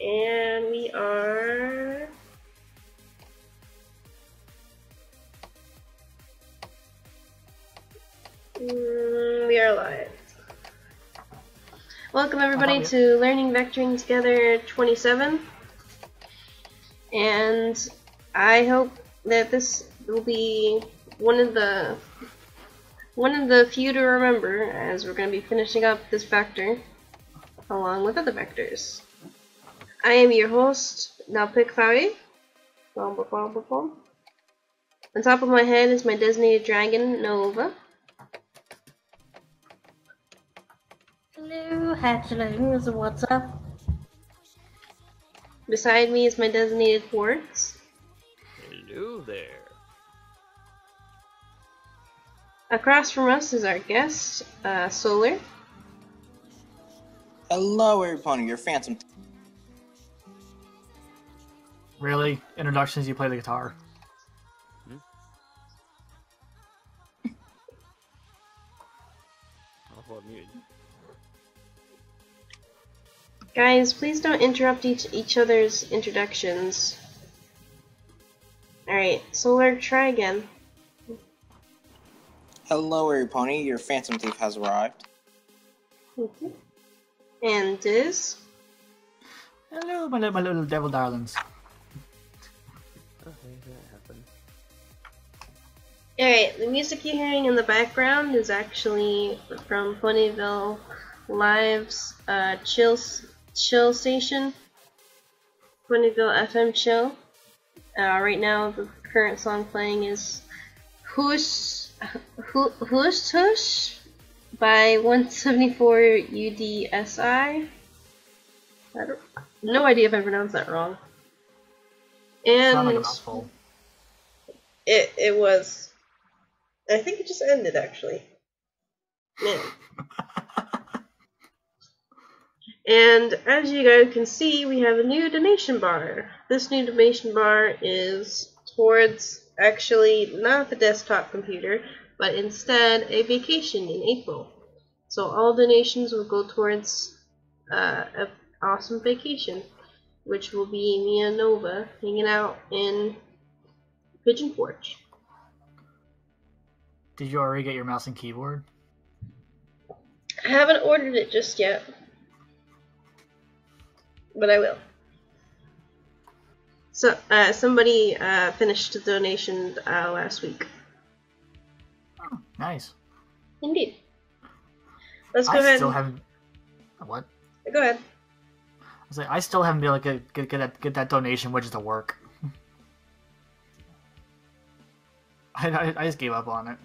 And we are... we are live. Welcome everybody to Learning Vectoring Together 27. And I hope that this will be one of the few to remember, as we're going to be finishing up this vector along with other vectors. I am your host, LVT27. On top of my head is my designated dragon, Nova. Hello, hatchlings, what's up? Beside me is my designated Quartz. Hello there. Across from us is our guest, Solar. Hello, everyone. Your Phantom. Really? Introductions, you play the guitar. Guys, please don't interrupt each other's introductions. Alright, Solar, try again. Hello, everypony. Your Phantom Thief has arrived. And Diz. Hello, my little devil darlings. Okay, that happened. Alright, the music you're hearing in the background is actually from Ponyville Live's chill station, Ponyville FM Chill. Right now, the current song playing is Hush Hush by 174 UDSI. No idea if I pronounced that wrong. And Sound like a mouthful. It was. I think it just ended actually. Man. And as you guys can see, we have a new donation bar. This new donation bar is towards actually not the desktop computer, but instead a vacation in April. So all donations will go towards an awesome vacation, which will be me and Nova hanging out in Pigeon Forge. Did you already get your mouse and keyboard? I haven't ordered it just yet. But I will. So, somebody finished the donation last week. Oh, nice. Indeed. Let's go ahead. I still haven't. What? Go ahead. I still haven't been able to get that donation widget to work. I just gave up on it.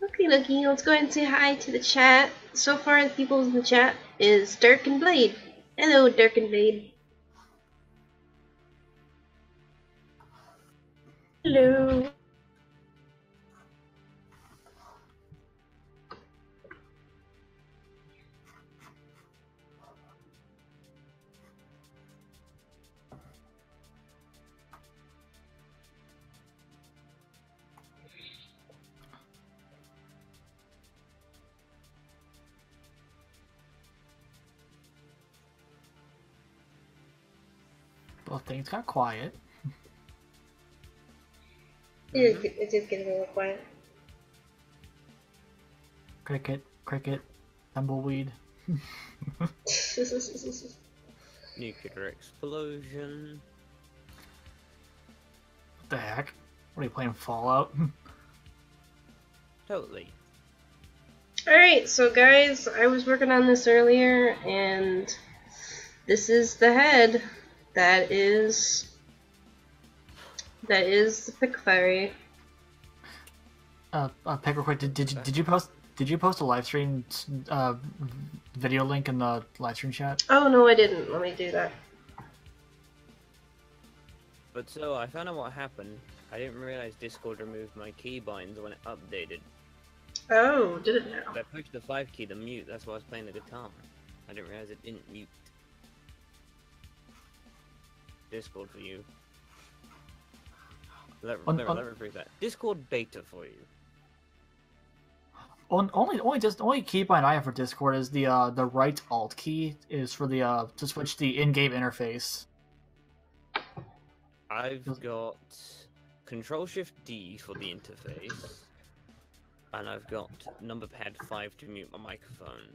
Okay, Lucky, let's go ahead and say hi to the chat. So far, the people in the chat is Dirk and Blade. Hello, Dirk and Blade. Hello. Well, things got quiet. It did get a little quiet. Cricket, tumbleweed. Nuclear explosion. What the heck? What are you playing, Fallout? Totally. Alright, so guys, I was working on this earlier, and this is the head. That is the pick fairy. Pick real quick. Did you post a live stream video link in the live stream chat? Oh no, I didn't. Let me do that. But so, I found out what happened. I didn't realize Discord removed my keybinds when it updated. Oh, did it now? But I pushed the 5 key to mute, that's why I was playing the guitar. I didn't realize it didn't mute. Discord for you. Let me prove that. Discord beta for you. only keybind I have for Discord is the right Alt key is for the to switch the in-game interface. I've got Control Shift D for the interface, and I've got number pad 5 to mute my microphone.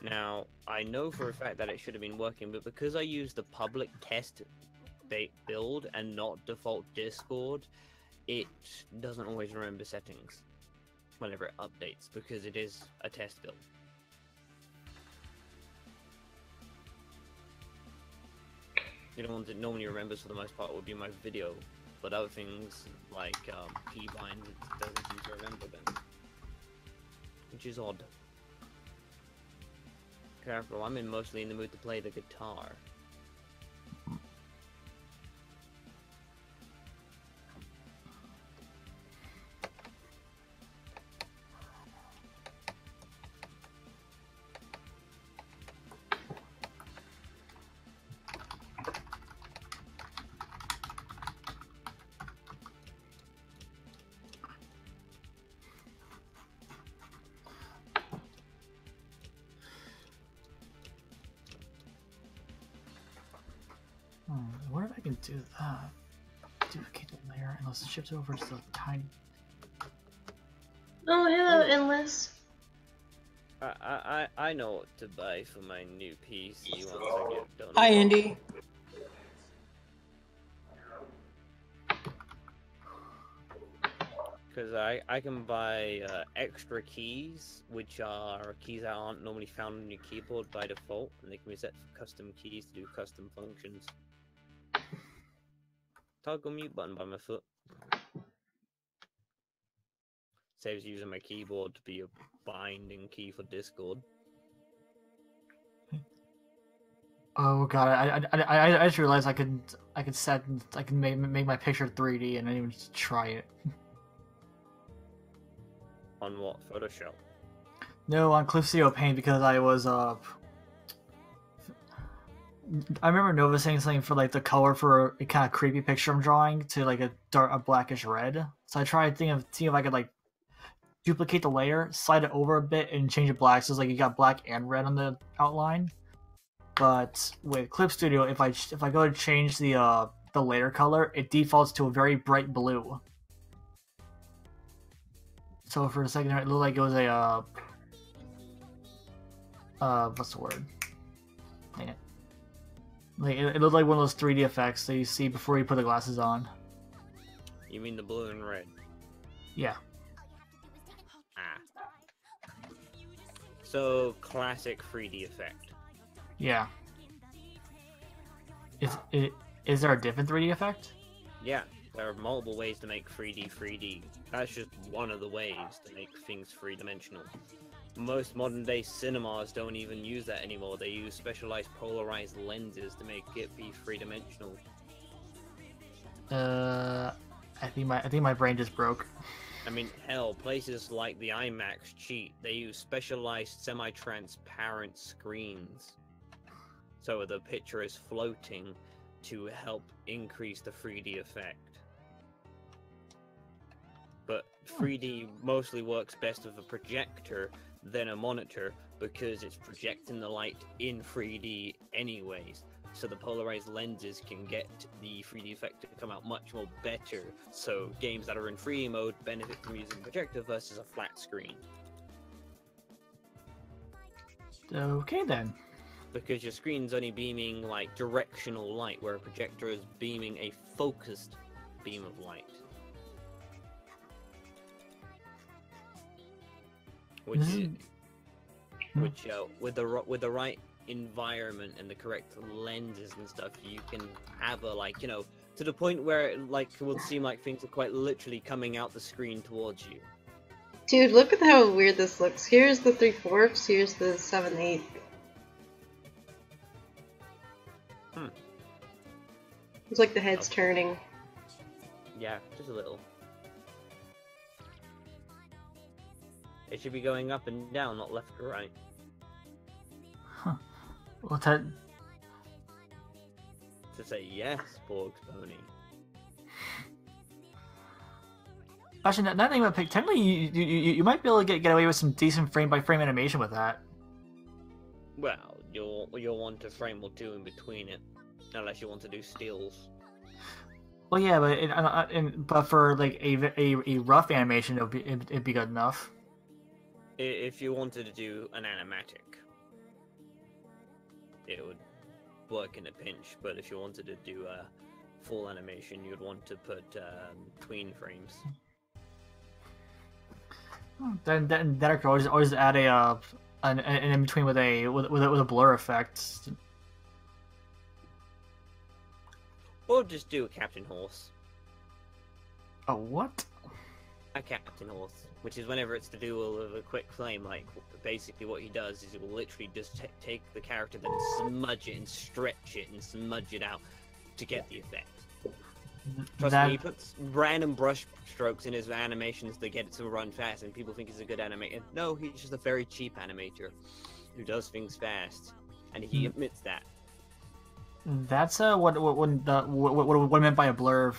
Now, I know for a fact that it should have been working, but because I used the public test build and not default Discord, it doesn't always remember settings whenever it updates, because it is a test build. The ones it normally remembers for the most part would be my video, but other things like keybinds, it doesn't seem to remember them, which is odd. Careful, I'm mostly in the mood to play the guitar. I wonder if I can do that. Duplicate the layer unless it ships over to the tiny. Oh, hello, Endless. I know what to buy for my new PC once I get done. Hi, Andy. Because I can buy extra keys, which are keys that aren't normally found on your keyboard by default, and they can be set for custom keys to do custom functions. Toggle mute button by my foot. Saves using my keyboard to be a binding key for Discord. Oh god, I just realized I can make my picture 3D and I didn't even try it. On what? Photoshop? No, on Cliff Studio Paint because I was I remember Nova saying something for like the color for a kind of creepy picture I'm drawing to like a blackish red. So I tried seeing if I could like duplicate the layer, slide it over a bit, and change it black. So it's like you got black and red on the outline. But with Clip Studio, if I go to change the layer color, it defaults to a very bright blue. So for a second, it looked like it was a what's the word? Dang it. Like it looked like one of those 3D effects that you see before you put the glasses on. You mean the blue and red? Yeah. Ah. So, classic 3D effect. Yeah. Is there a different 3D effect? Yeah, there are multiple ways to make 3D. That's just one of the ways to make things three-dimensional. Most modern-day cinemas don't even use that anymore. They use specialized polarized lenses to make it be three-dimensional. I think my brain just broke. I mean, hell, places like the IMAX cheat. They use specialized semi-transparent screens, so the picture is floating to help increase the 3D effect. But 3D mostly works best with a projector than a monitor because it's projecting the light in 3D anyways. So the polarized lenses can get the 3D effect to come out much more better. So games that are in 3D mode benefit from using a projector versus a flat screen. Okay then. Because your screen's only beaming like directional light, where a projector is beaming a focused beam of light. Which with the right environment and the correct lenses and stuff, you can have a to the point where it will seem like things are quite literally coming out the screen towards you. Dude, look at how weird this looks. Here's the 3/4, here's the 7/8. It's like the head's turning. Yeah, just a little. It should be going up and down, not left or right. Huh. What's that? To say yes, Borg's pony. Actually, not even a pick. Technically, you might be able to get away with some decent frame by frame animation with that. Well, you'll want a frame or two in between it, unless you want to do stills. Well, yeah, but for like a rough animation, it'd be good enough. If you wanted to do an animatic, it would work in a pinch. But if you wanted to do a full animation, you'd want to put tween frames. Then I could always add an in between with a blur effect. Or just do a Captain Horse. A what? A Captain Horse, which is whenever it's to do with a quick flame, like basically what he does is he will literally just take the character, then smudge it and stretch it and smudge it out to get the effect. Trust me, he puts random brush strokes in his animations to get it to run fast, and people think he's a good animator. No, he's just a very cheap animator who does things fast, and he admits that. That's what I meant by a blur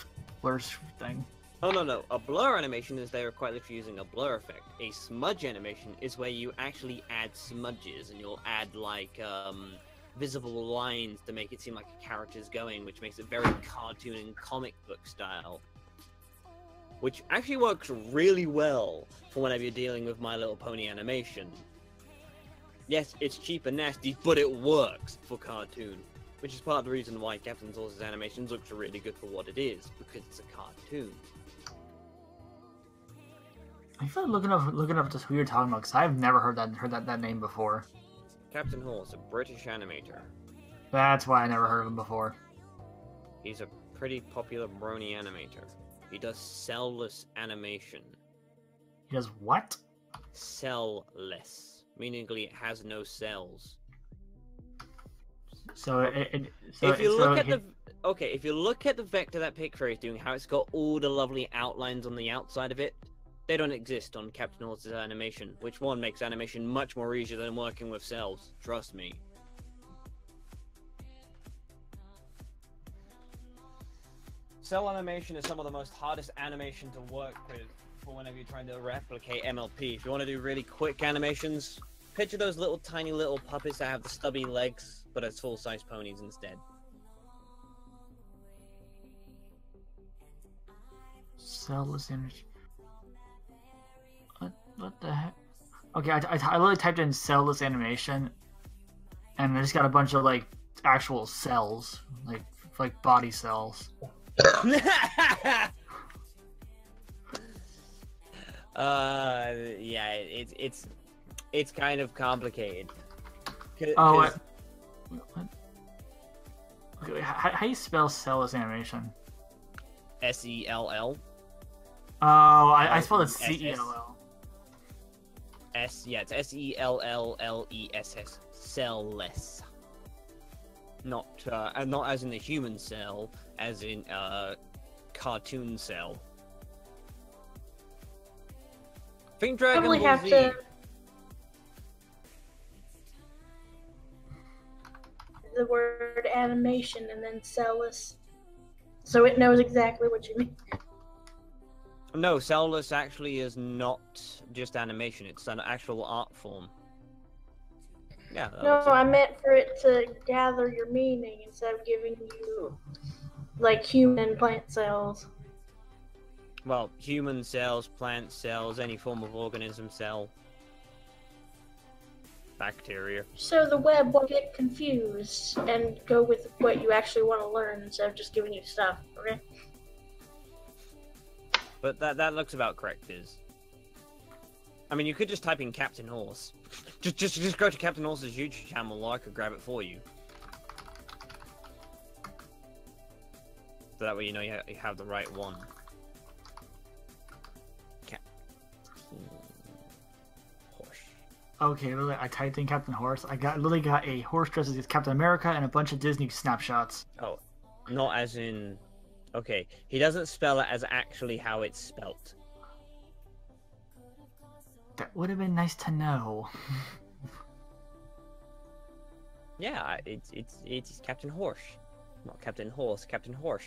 thing. Oh no, a blur animation is they're quite literally using a blur effect. A smudge animation is where you actually add smudges, and you'll add like visible lines to make it seem like a character's going, which makes it very cartoon and comic book style. Which actually works really well for whenever you're dealing with My Little Pony animation. Yes, it's cheap and nasty, but it works for cartoon. Which is part of the reason why Captain Horse's animations looks really good for what it is, because it's a cartoon. I feel like looking up just who you're talking about, because I've never heard that name before. Captain Horse, a British animator. That's why I never heard of him before. He's a pretty popular brony animator. He does cell-less animation. He does what? Cell-less, meaning it has no cells. So if you look at the vector that picture is doing, how it's got all the lovely outlines on the outside of it, they don't exist on Captain Horse's animation, which one makes animation much more easier than working with cells. Trust me. Cell animation is some of the most hardest animation to work with for whenever you're trying to replicate MLP. If you want to do really quick animations, picture those little tiny little puppets that have the stubby legs, but as full-size ponies instead. Cellless image. What the heck? Okay, I literally typed in cellless animation, and I just got a bunch of like actual cells, like body cells. Yeah, it's kind of complicated. Oh, what? Okay, how do you spell cellless animation? SELL. Oh, I spelled it CELL. Yeah, it's SELLLESS. Cell-less. Not as in the human cell, as in cartoon cell. Think Dragon Probably Ball have Z. to the word animation and then cellless, so it knows exactly what you mean. No, cellless actually is not just animation, it's an actual art form. Yeah. No, I meant for it to gather your meaning instead of giving you like human and plant cells. Well, human cells, plant cells, any form of organism cell. Bacteria. So the web won't get confused and go with what you actually want to learn instead of just giving you stuff, okay? But that looks about correct, Is. I mean, you could just type in Captain Horse. Just go to Captain Horse's YouTube channel, or I could grab it for you. So that way you know you have the right one. Horse. Okay, literally, I typed in Captain Horse. Literally got a horse dressed as Captain America and a bunch of Disney snapshots. Oh, not as in... Okay, he doesn't spell it as actually how it's spelt. That would have been nice to know. Yeah, it's Captain Horse. Not Captain Horse, Captain Horse.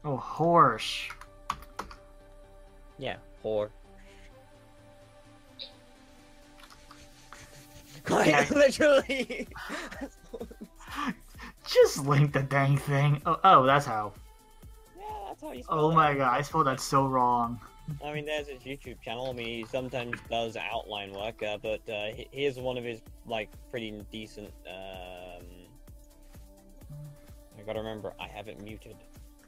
Oh, horse. Yeah, Horse. Quite Yeah. literally. Just link the dang thing. Oh, that's how. Yeah, that's how you spell Oh it. my god, I spelled that so wrong. I mean, there's his YouTube channel. I mean, he sometimes does outline work, but here's one of his like pretty decent. I gotta remember, I have it muted.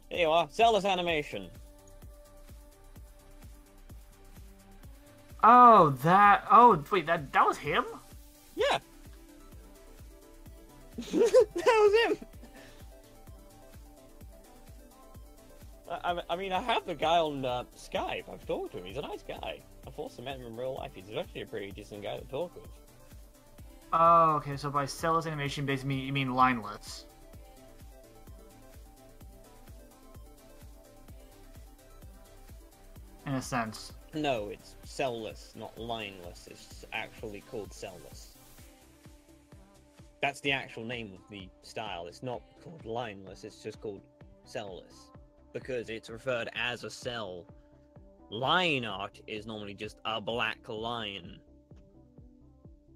Here you are, Cellus animation. Oh, that. Oh, wait, that was him? Yeah, that was him. I mean, I have the guy on Skype. I've talked to him. He's a nice guy. I've also met him in real life. He's actually a pretty decent guy to talk with. Oh, okay, so by cellus animation, basically, you mean lineless. In a sense. No, it's cellless, not lineless. It's actually called cellless. That's the actual name of the style. It's not called lineless, it's just called cellless. Because it's referred as a cell. Line art is normally just a black line.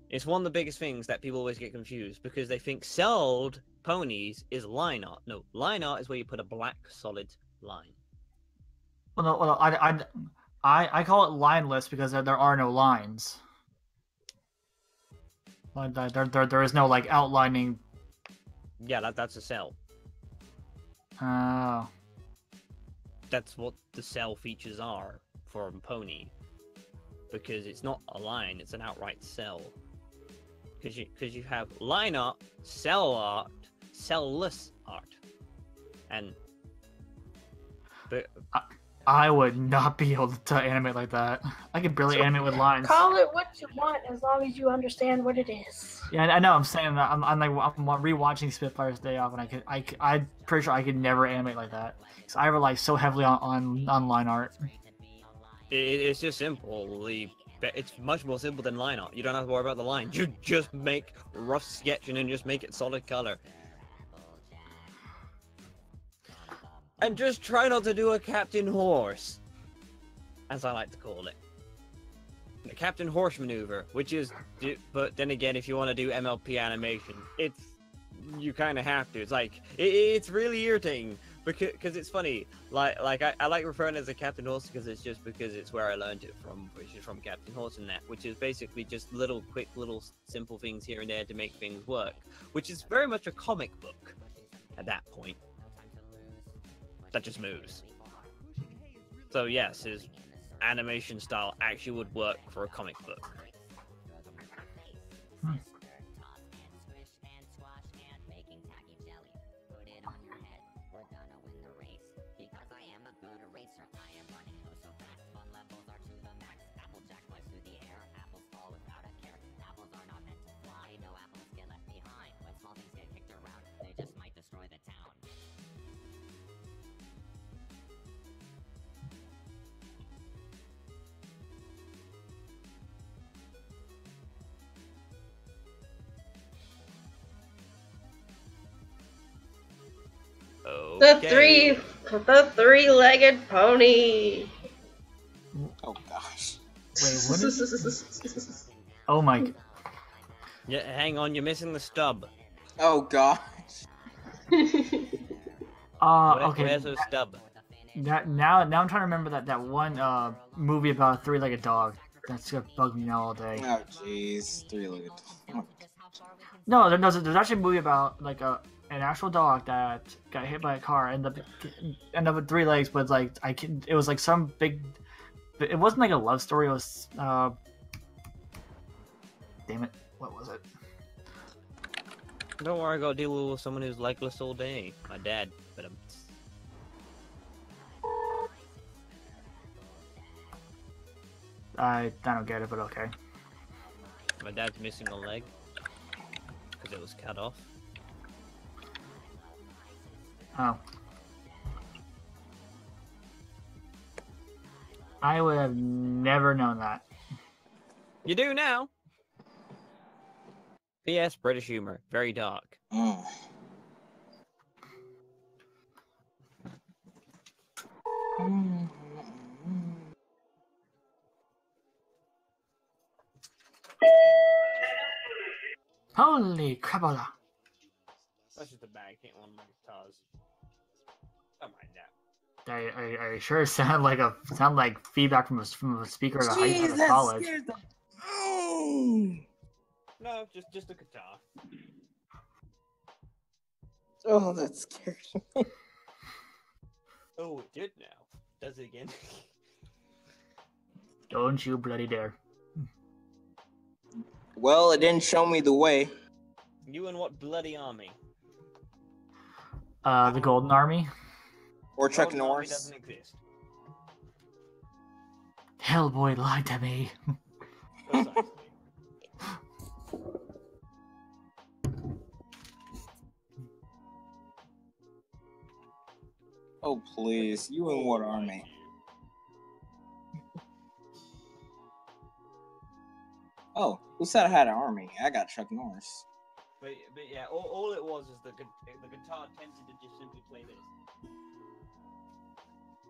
It's one of the biggest things that people always get confused because they think celled ponies is line art. No, line art is where you put a black solid line. Well, no, well, I call it lineless because there are no lines. Like there is no like outlining. Yeah, that's a cell. Oh. That's what the cell features are for a pony. Because it's not a line, it's an outright cell. Because you have line art, cell art, cellless art. And I would not be able to animate like that. I could barely animate with lines. Call it what you want as long as you understand what it is. Yeah, I know. I'm saying that. I'm rewatching Spitfire's Day Off, and I'm pretty sure I could never animate like that. Because I rely so heavily on line art. it's just simple. It's much more simple than line art. You don't have to worry about the line. You just make rough sketching and just make it solid color. And just try not to do a Captain Horse, as I like to call it. The Captain Horse maneuver, which is, but then again, if you want to do MLP animation, you kind of have to. It's like, it's really irritating, because it's funny. I like referring to it as a Captain Horse because it's where I learned it from, which is from Captain Horse and that, which is basically just quick little simple things here and there to make things work, which is very much a comic book at that point. That just moves. So yes, his animation style actually would work for a comic book. Okay. The three-legged pony. Oh gosh. Wait, what is? Oh my. Yeah, hang on, you're missing the stub. Oh gosh. Okay. Where's the stub? Now I'm trying to remember that one movie about a three-legged dog. That's gonna bug me now all day. Oh jeez. Three-legged. Oh, No, there's actually a movie about like an actual dog that got hit by a car and ended up with 3 legs, but like it was like some big. It wasn't like a love story. It was damn it, what was it? Don't worry, I gotta deal with someone who's legless all day. My dad, but I don't get it, but okay. my dad's missing a leg because it was cut off. Oh. I would have never known that. You do now. P.S. British humor, very dark. mm. Holy crapola! That's just a bag. Can't one of my guitars. Don't mind that. Are you sure it sounded like feedback from a speaker at a Jeez, college? scared the. Oh. No, just a guitar. Oh, that scared me. Oh, it did now. Does it again? Don't you bloody dare! Well, it didn't show me the way. You in what bloody army? The Golden Army. Or Chuck Golden Army Norris. doesn't exist. Hellboy lied to me. Precisely. Oh, please. You in what army? Oh, who said I had an army? I got Chuck Norris. But yeah, all it was is the guitar tended to just simply play this.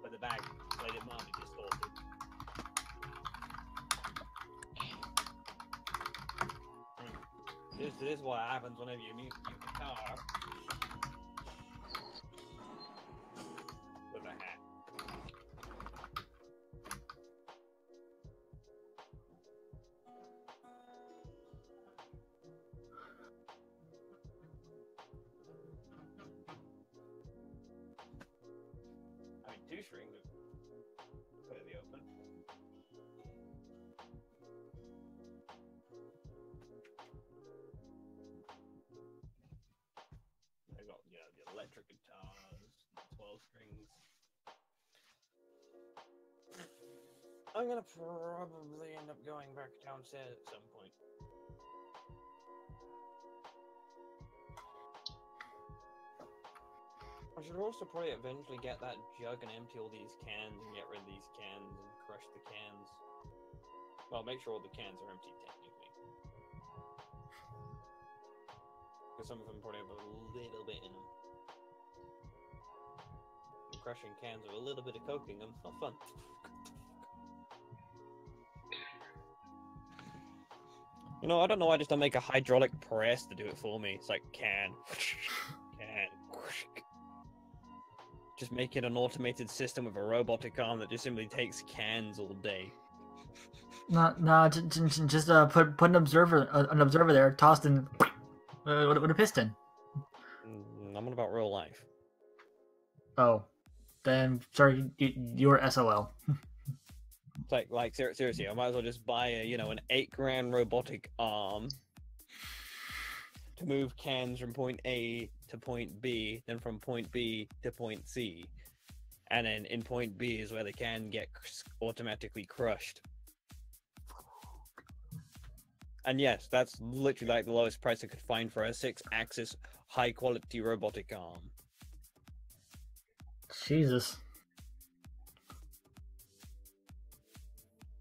But the bag played it mildly distorted. This is what happens whenever you mute your guitar with a hat. I mean, 2 strings are clearly open. I got, the electric guitars, 12 strings. I'm gonna probably end up going back downstairs at some point. I should also probably eventually get that jug and empty all these cans and get rid of these cans and crush the cans. Well, make sure all the cans are empty, technically. Because some of them probably have a little bit in them. And crushing cans with a little bit of coke in them, not fun. You know, I don't know why I just don't make a hydraulic press to do it for me. It's like can. Just make it an automated system with a robotic arm that just simply takes cans all day. Just put an observer there, tossed in with a piston. I'm on about real life. Oh, then sorry, you're SOL. It's like seriously, I might as well just buy an $8,000 robotic arm to move cans from point A to point B, then from point B to point C, and then in point B is where the can get automatically crushed. And yes, that's literally like the lowest price I could find for a 6-axis high-quality robotic arm. Jesus.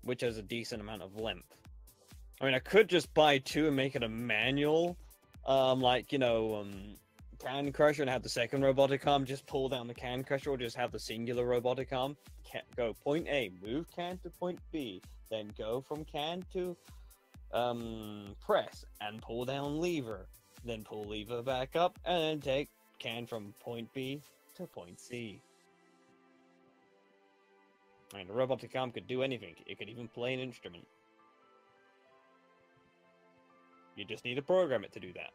Which has a decent amount of length. I mean, I could just buy 2 and make it a manual, can crusher and have the second robotic arm just pull down the can crusher, or just have the singular robotic arm. Go point A, move can to point B, then go from can to press and pull down lever, then pull lever back up, and then take can from point B to point C. I mean, the robotic arm could do anything. It could even play an instrument. You just need to program it to do that.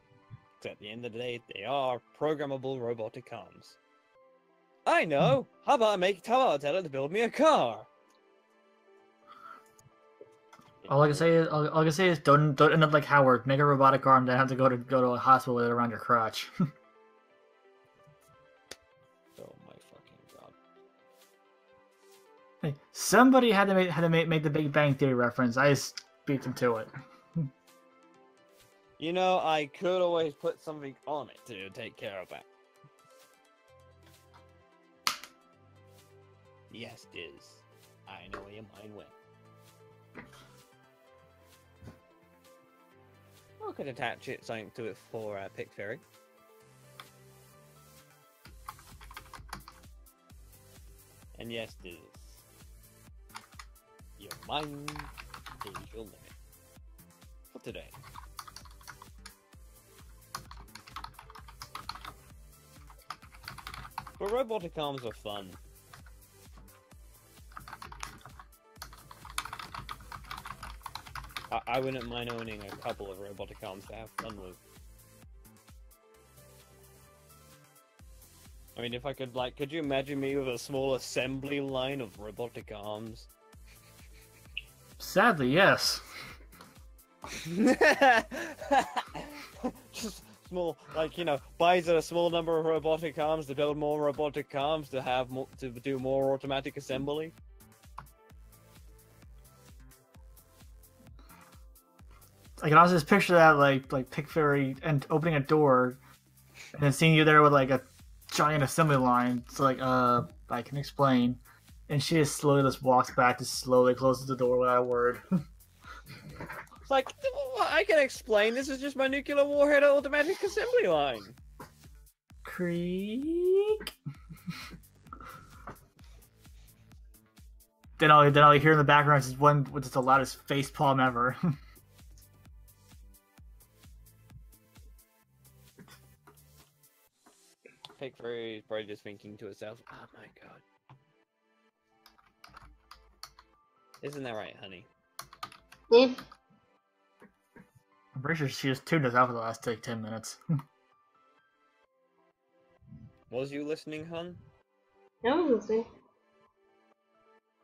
Because at the end of the day, they are programmable robotic arms. I know! How about I tell it to build me a car? All I can say is don't end up like Howard. Make a robotic arm, then have to go to a hospital with it around your crotch. Oh my fucking god! Hey, somebody had to make the Big Bang Theory reference. I just beat them to it. You know, I could always put something on it to take care of that. Yes, Diz. I know where your mind went. I could attach something to it for Pick Fairy. And yes, Diz. Your mind is your limit. not today. But robotic arms are fun. I wouldn't mind owning a couple of robotic arms to have fun with. I mean, if I could, like, could you imagine me with a small assembly line of robotic arms? Sadly, yes. Just small, like, you know, buys a small number of robotic arms to build more robotic arms to have more, to do more automatic assembly. I can also just picture that, like Pick Fairy and opening a door, and then seeing you there with like a giant assembly line. It's like, I can explain, and she just slowly just walks back, just slowly closes the door without a word. It's like, I can explain. This is just my nuclear warhead automatic assembly line. Creak. Then all you hear in the background is one with just the loudest facepalm ever. Pick Fairy is probably just thinking to herself, oh my god. Isn't that right, honey? Yeah. I'm pretty sure she just tuned us out for the last like 10 minutes. Was you listening, hun? I was listening.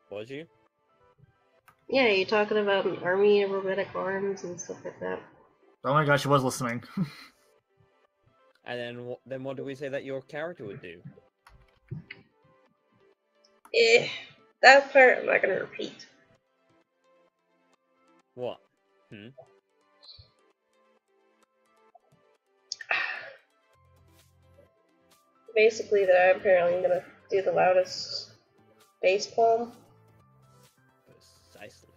Was you? Yeah, you're talking about an army of robotic arms and stuff like that. Oh my gosh, she was listening. And then what do we say that your character would do? That part I'm not gonna repeat. What? Basically, that I'm apparently gonna do the loudest bass palm. Precisely.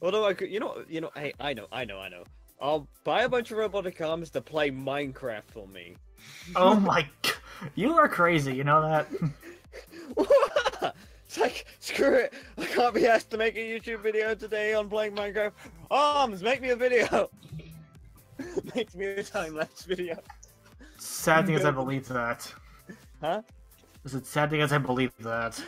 Although I could, you know, hey, I know. I'll buy a bunch of robotic arms to play Minecraft for me. Oh my god, you are crazy, you know that? It's like, screw it, I can't be asked to make a YouTube video today on playing Minecraft. Arms, make me a video! Makes me a time-lapse video. Sad thing is I believe that. Huh? The sad thing is I believe that.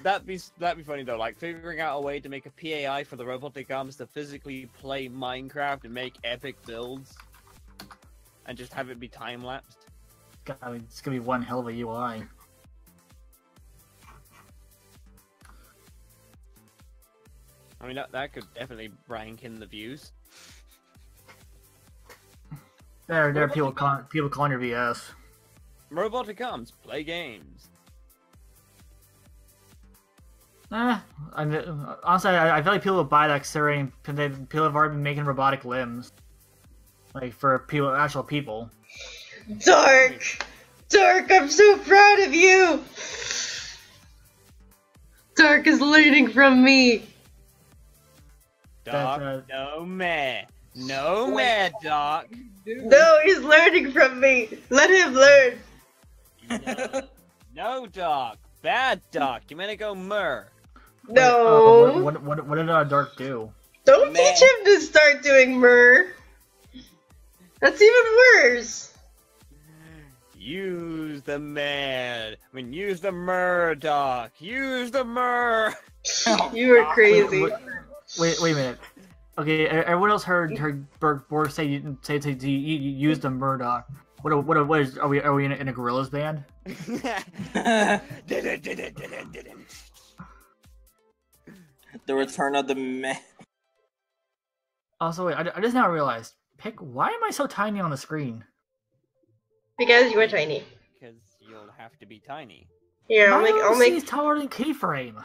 That'd be funny though, like figuring out a way to make a PAI for the robotic arms to physically play Minecraft and make epic builds, and just have it be time-lapsed. I mean, it's gonna be one hell of a UI. I mean, that could definitely rank in the views. There are people calling your BS. Robotic arms, play games. Honestly, I feel like people would buy that considering people have already been making robotic limbs, like for people, actual people. Dark, I'm so proud of you. Dark is learning from me. Doc, no meh, Doc. No, he's learning from me. Let him learn. No, Doc. Bad Doc. You meant to go myrrh. No. What did Dark do? Don't teach him to start doing myrrh. That's even worse. Use the use the myrrh, Doc. Use the myrrh. You are crazy. Wait a minute. Okay, everyone else heard Borg say you used the Murdoch. What is? Are we in a gorillas band? The return of the man. Also, wait, I just now realized. Pick, why am I so tiny on the screen? Because you are tiny. Because you'll have to be tiny. Here, I'll make. He's taller than Keyframe.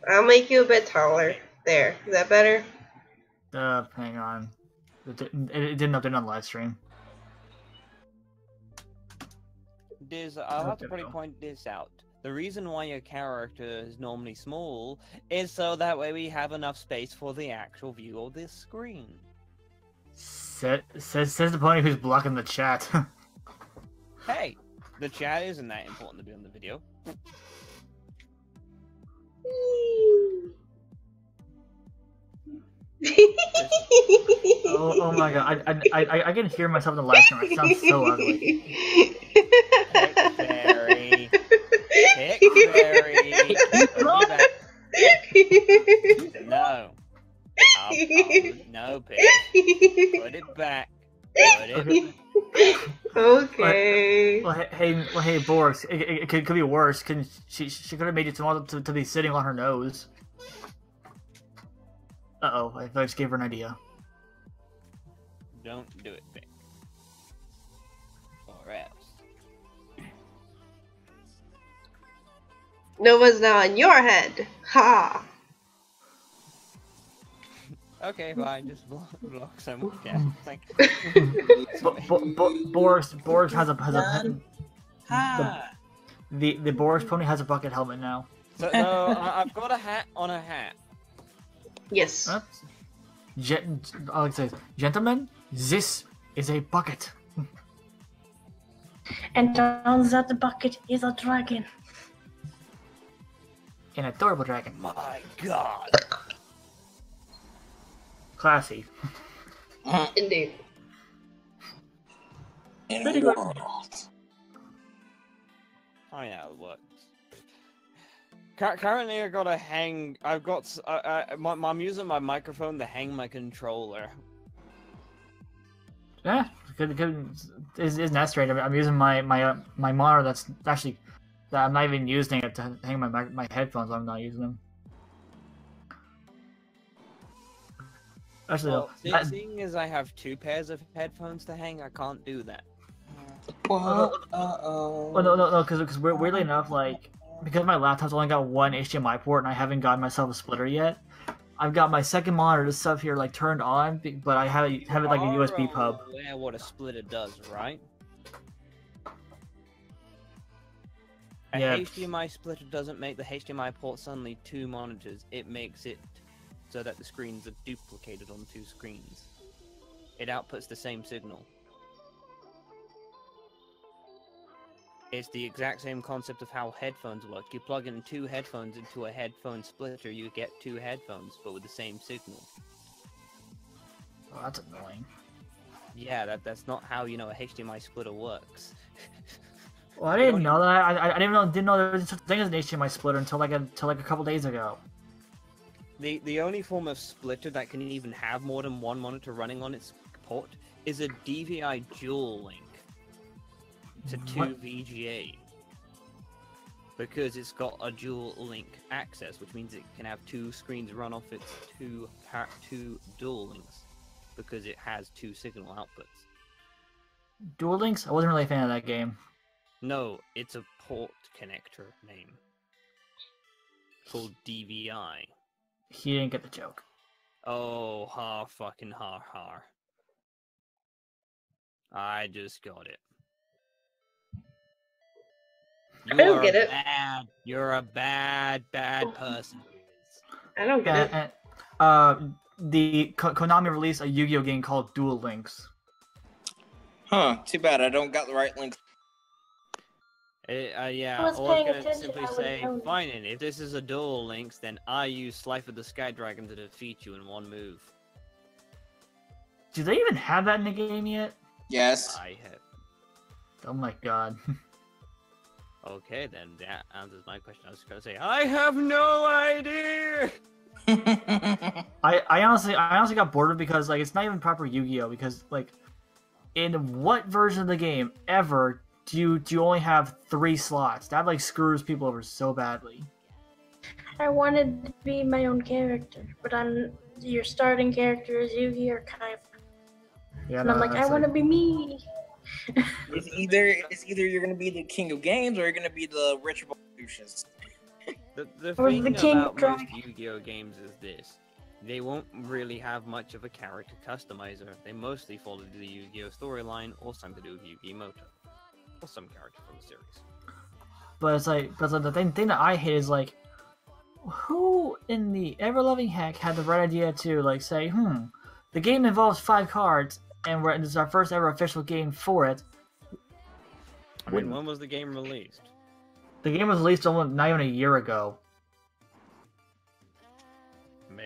I'll make you a bit taller. There, is that better? Hang on. It didn't update on live stream. I'll have to probably point this out. The reason why your character is normally small is so that way we have enough space for the actual view of this screen. Says the pony who's blocking the chat. Hey, the chat isn't that important to be on the video. Oh my god, I can hear myself in the live stream. It sounds so ugly. Pick fairy. Pick fairy. Put it back. No. No, pick. Put it back. Put it back. Okay. Well, hey, Borgs, it could be worse. She could have made it to be sitting on her nose. Uh-oh, I just gave her an idea. Don't do it, pick. Or else. Nova's now in your head. Ha! Okay, fine. Just block someone. Yeah, thank you. Borgs has a Ha! the Borgs pony has a bucket helmet now. So, no, I've got a hat on a hat. Yes. Alex says, gentlemen, this is a bucket. And turns out the bucket is a dragon. An adorable dragon. My God. Classy. Indeed. In Pretty a good. world. I know it works. Currently, I gotta hang. I've got. I'm using my microphone to hang my controller. Yeah, good. Isn't that straight? I'm using my monitor. That's actually that I'm not even using it to hang my headphones. I'm not using them. Actually, Well, though, seeing as I have two pairs of headphones to hang, I can't do that. Well, well, no, because weirdly enough, like because my laptop's only got one HDMI port and I haven't gotten myself a splitter yet. I've got my second monitor stuff here like turned on, but I have it like a USB hub. Yeah, what a splitter does, right? A Yeah. HDMI splitter doesn't make the HDMI port suddenly two monitors. It makes it so that the screens are duplicated on two screens. It outputs the same signal. It's the exact same concept of how headphones work. You plug in two headphones into a headphone splitter, you get two headphones, but with the same signal. Oh, that's annoying. Yeah, that's not how, you know, a HDMI splitter works. Well, I didn't know that. I didn't know there was such a thing as an HDMI splitter until like a couple days ago. The only form of splitter that can even have more than one monitor running on its port is a DVI dual link to two What? VGA. Because it's got a dual link access, which means it can have two screens run off its two dual links, because it has two signal outputs. Dual Links? I wasn't really a fan of that game. No, it's a port connector name called DVI. He didn't get the joke. Oh, fucking har. I just got it. I don't get it. You're a bad person. I don't get it. The Konami released a Yu-Gi-Oh game called Dual Links. Huh, too bad I don't got the right link. Yeah, I was I was paying gonna attention, simply I would've say, known. fine, and if this is a dual links, then I use Slife of the Sky Dragon to defeat you in one move. Do they even have that in the game yet? Yes. I have. Oh my god. Okay, then that answers my question. I was gonna say, I have no idea! I honestly got bored of it because like it's not even proper Yu-Gi-Oh because like in what version of the game ever do you only have 3 slots? That like screws people over so badly. I wanted to be my own character, but your starting character is Yugi or Kaiba. Yeah, And I'm like, I want to be me. It's either you're gonna be the king of games or you're gonna be the Ritual Lucius. The Or thing the King about most Dragon. Yu-Gi-Oh games is this. They won't really have much of a character customizer. They mostly follow the Yu-Gi-Oh storyline or something to do with Yu-Gi Moto. Or some character from the series. But it's like the thing that I hate is like who in the ever-loving heck had the right idea to like say, the game involves 5 cards and this is our first ever official game for it. I mean, when was the game released? The game was released almost not even a year ago.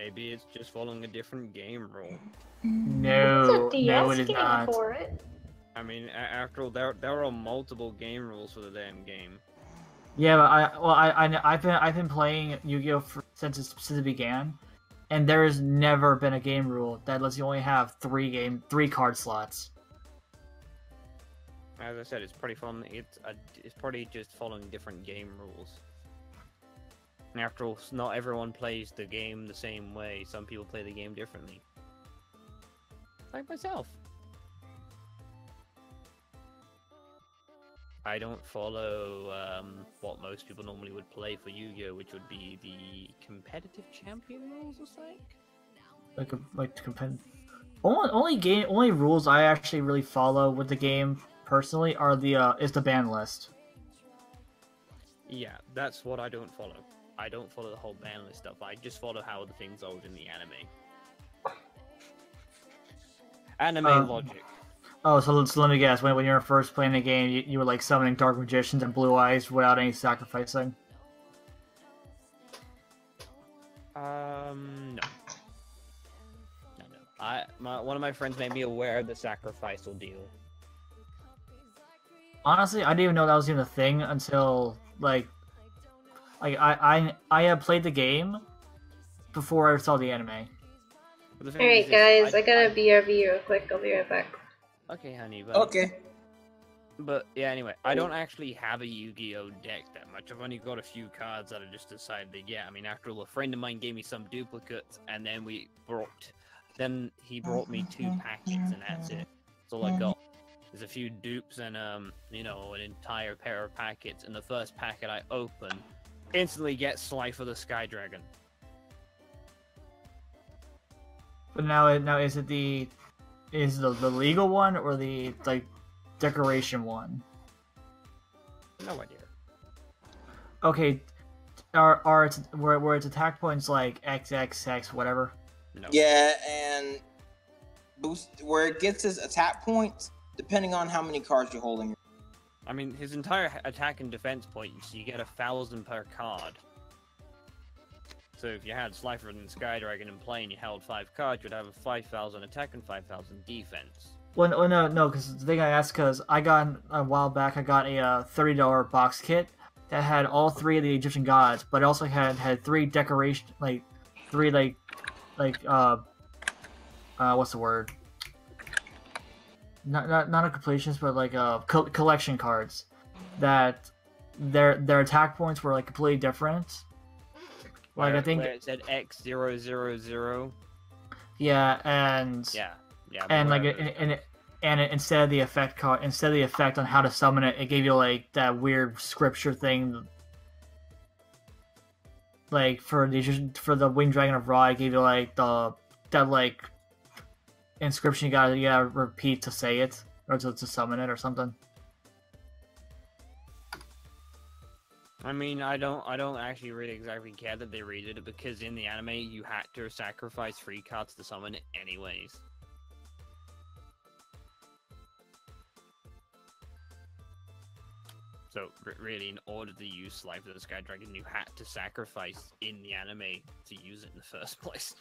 Maybe it's just following a different game rule. No, It's a DS no, it is game not. for it. I mean, after all, there are multiple game rules for the damn game. Yeah, but I've been playing Yu-Gi-Oh since it began, and there has never been a game rule that lets you only have three card slots. As I said, it's probably it's probably just following different game rules. And after all, not everyone plays the game the same way. Some people play the game differently. Like myself. I don't follow what most people normally would play for Yu-Gi-Oh, which would be the competitive champion rules or something. Only rules I actually really follow with the game personally are is the ban list. Yeah, that's what I don't follow. I don't follow the whole ban list stuff. I just follow how the things are within the anime. Anime logic. Oh, so let me guess. When you were first playing the game, you were like summoning dark magicians and blue eyes without any sacrificing. No. One of my friends made me aware of the sacrificial deal. Honestly, I didn't even know that was even a thing until I had played the game before I saw the anime. Alright guys, I gotta BRB real quick, I'll be right back. Okay, honey. Okay. But yeah, anyway, I don't actually have a Yu-Gi-Oh deck that much. I've only got a few cards that I just decided to get. I mean, after all, a friend of mine gave me some duplicates, and then then he brought me 2 packets, and that's it. That's all I got. There's a few dupes and an entire pair of packets. And the first packet I open, instantly get Slifer the Sky Dragon. But now is the legal one or the decoration one? No idea. Okay, are its where its attack points like XXX whatever? No. Yeah, and boost where it gets his attack points depending on how many cards you're holding. I mean, his entire attack and defense points, you get 1,000 per card. So if you had Slifer and Sky Dragon in play and you held 5 cards, you'd have a 5,000 attack and 5,000 defense. Well, no, because the thing I asked, because I got a while back, I got a $30 box kit that had all 3 of the Egyptian gods, but it also had 3 decoration, what's the word? Not a completionist, but collection cards that their attack points were completely different. I think where it said X000. Yeah, and instead of the effect on how to summon it, it gave you that weird scripture thing. For the Winged Dragon of Ra, it gave you that inscription you gotta repeat to say it or to summon it or something. I mean, I don't actually really exactly care that they redid it, because in the anime you had to sacrifice 3 cards to summon it anyways. So really, in order to use Slifer the Sky Dragon, you had to sacrifice in the anime to use it in the first place.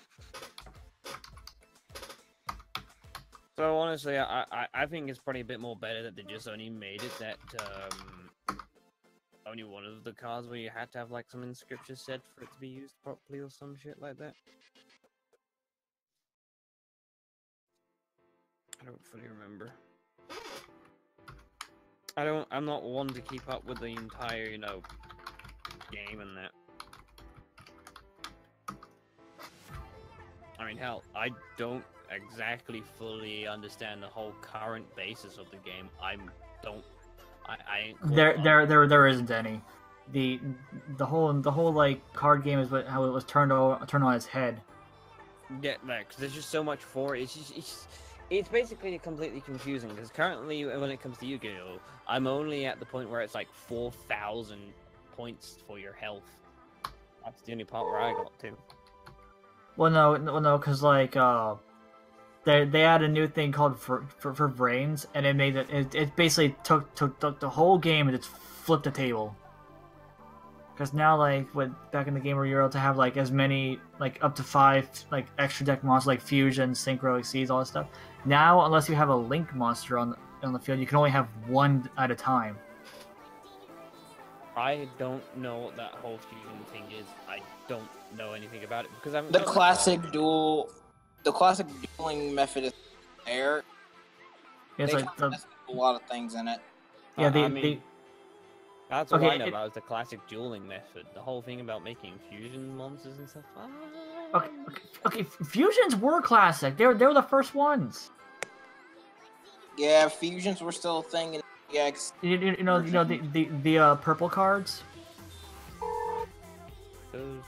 So honestly, I think it's probably a bit more better that they just only made it that only one of the cards where you had to have some inscription said for it to be used properly or some shit like that. I don't fully remember. I'm not one to keep up with the entire, game and that. I mean, hell, I don't exactly fully understand the whole current basis of the game. I ain't there isn't any. The whole card game is how it was turned on its head. Yeah, because there's just so much for it. It's basically completely confusing, because currently when it comes to Yu-Gi-Oh, I'm only at the point where it's 4,000 points for your health. That's the only part where I got to. Well, no, because they added a new thing called for brains, and it made it basically took the whole game and just flipped the table. Because now, like, back in the game where you're able to have, like, as many, like, up to 5, like, extra deck monsters, like Fusion, Synchro, Exceeds, all that stuff. Now, unless you have a Link monster on the field, you can only have one at a time. I don't know what that whole fusion thing is. I don't know anything about it because I'm The classic dueling method is there. It's They like kind of a lot of things in it. yeah, that's what Okay, I know about is the classic dueling method. The whole thing about making fusion monsters and stuff. okay, fusions were classic. They were the first ones. Yeah, fusions were still a thing in EX. You know the purple cards. Those are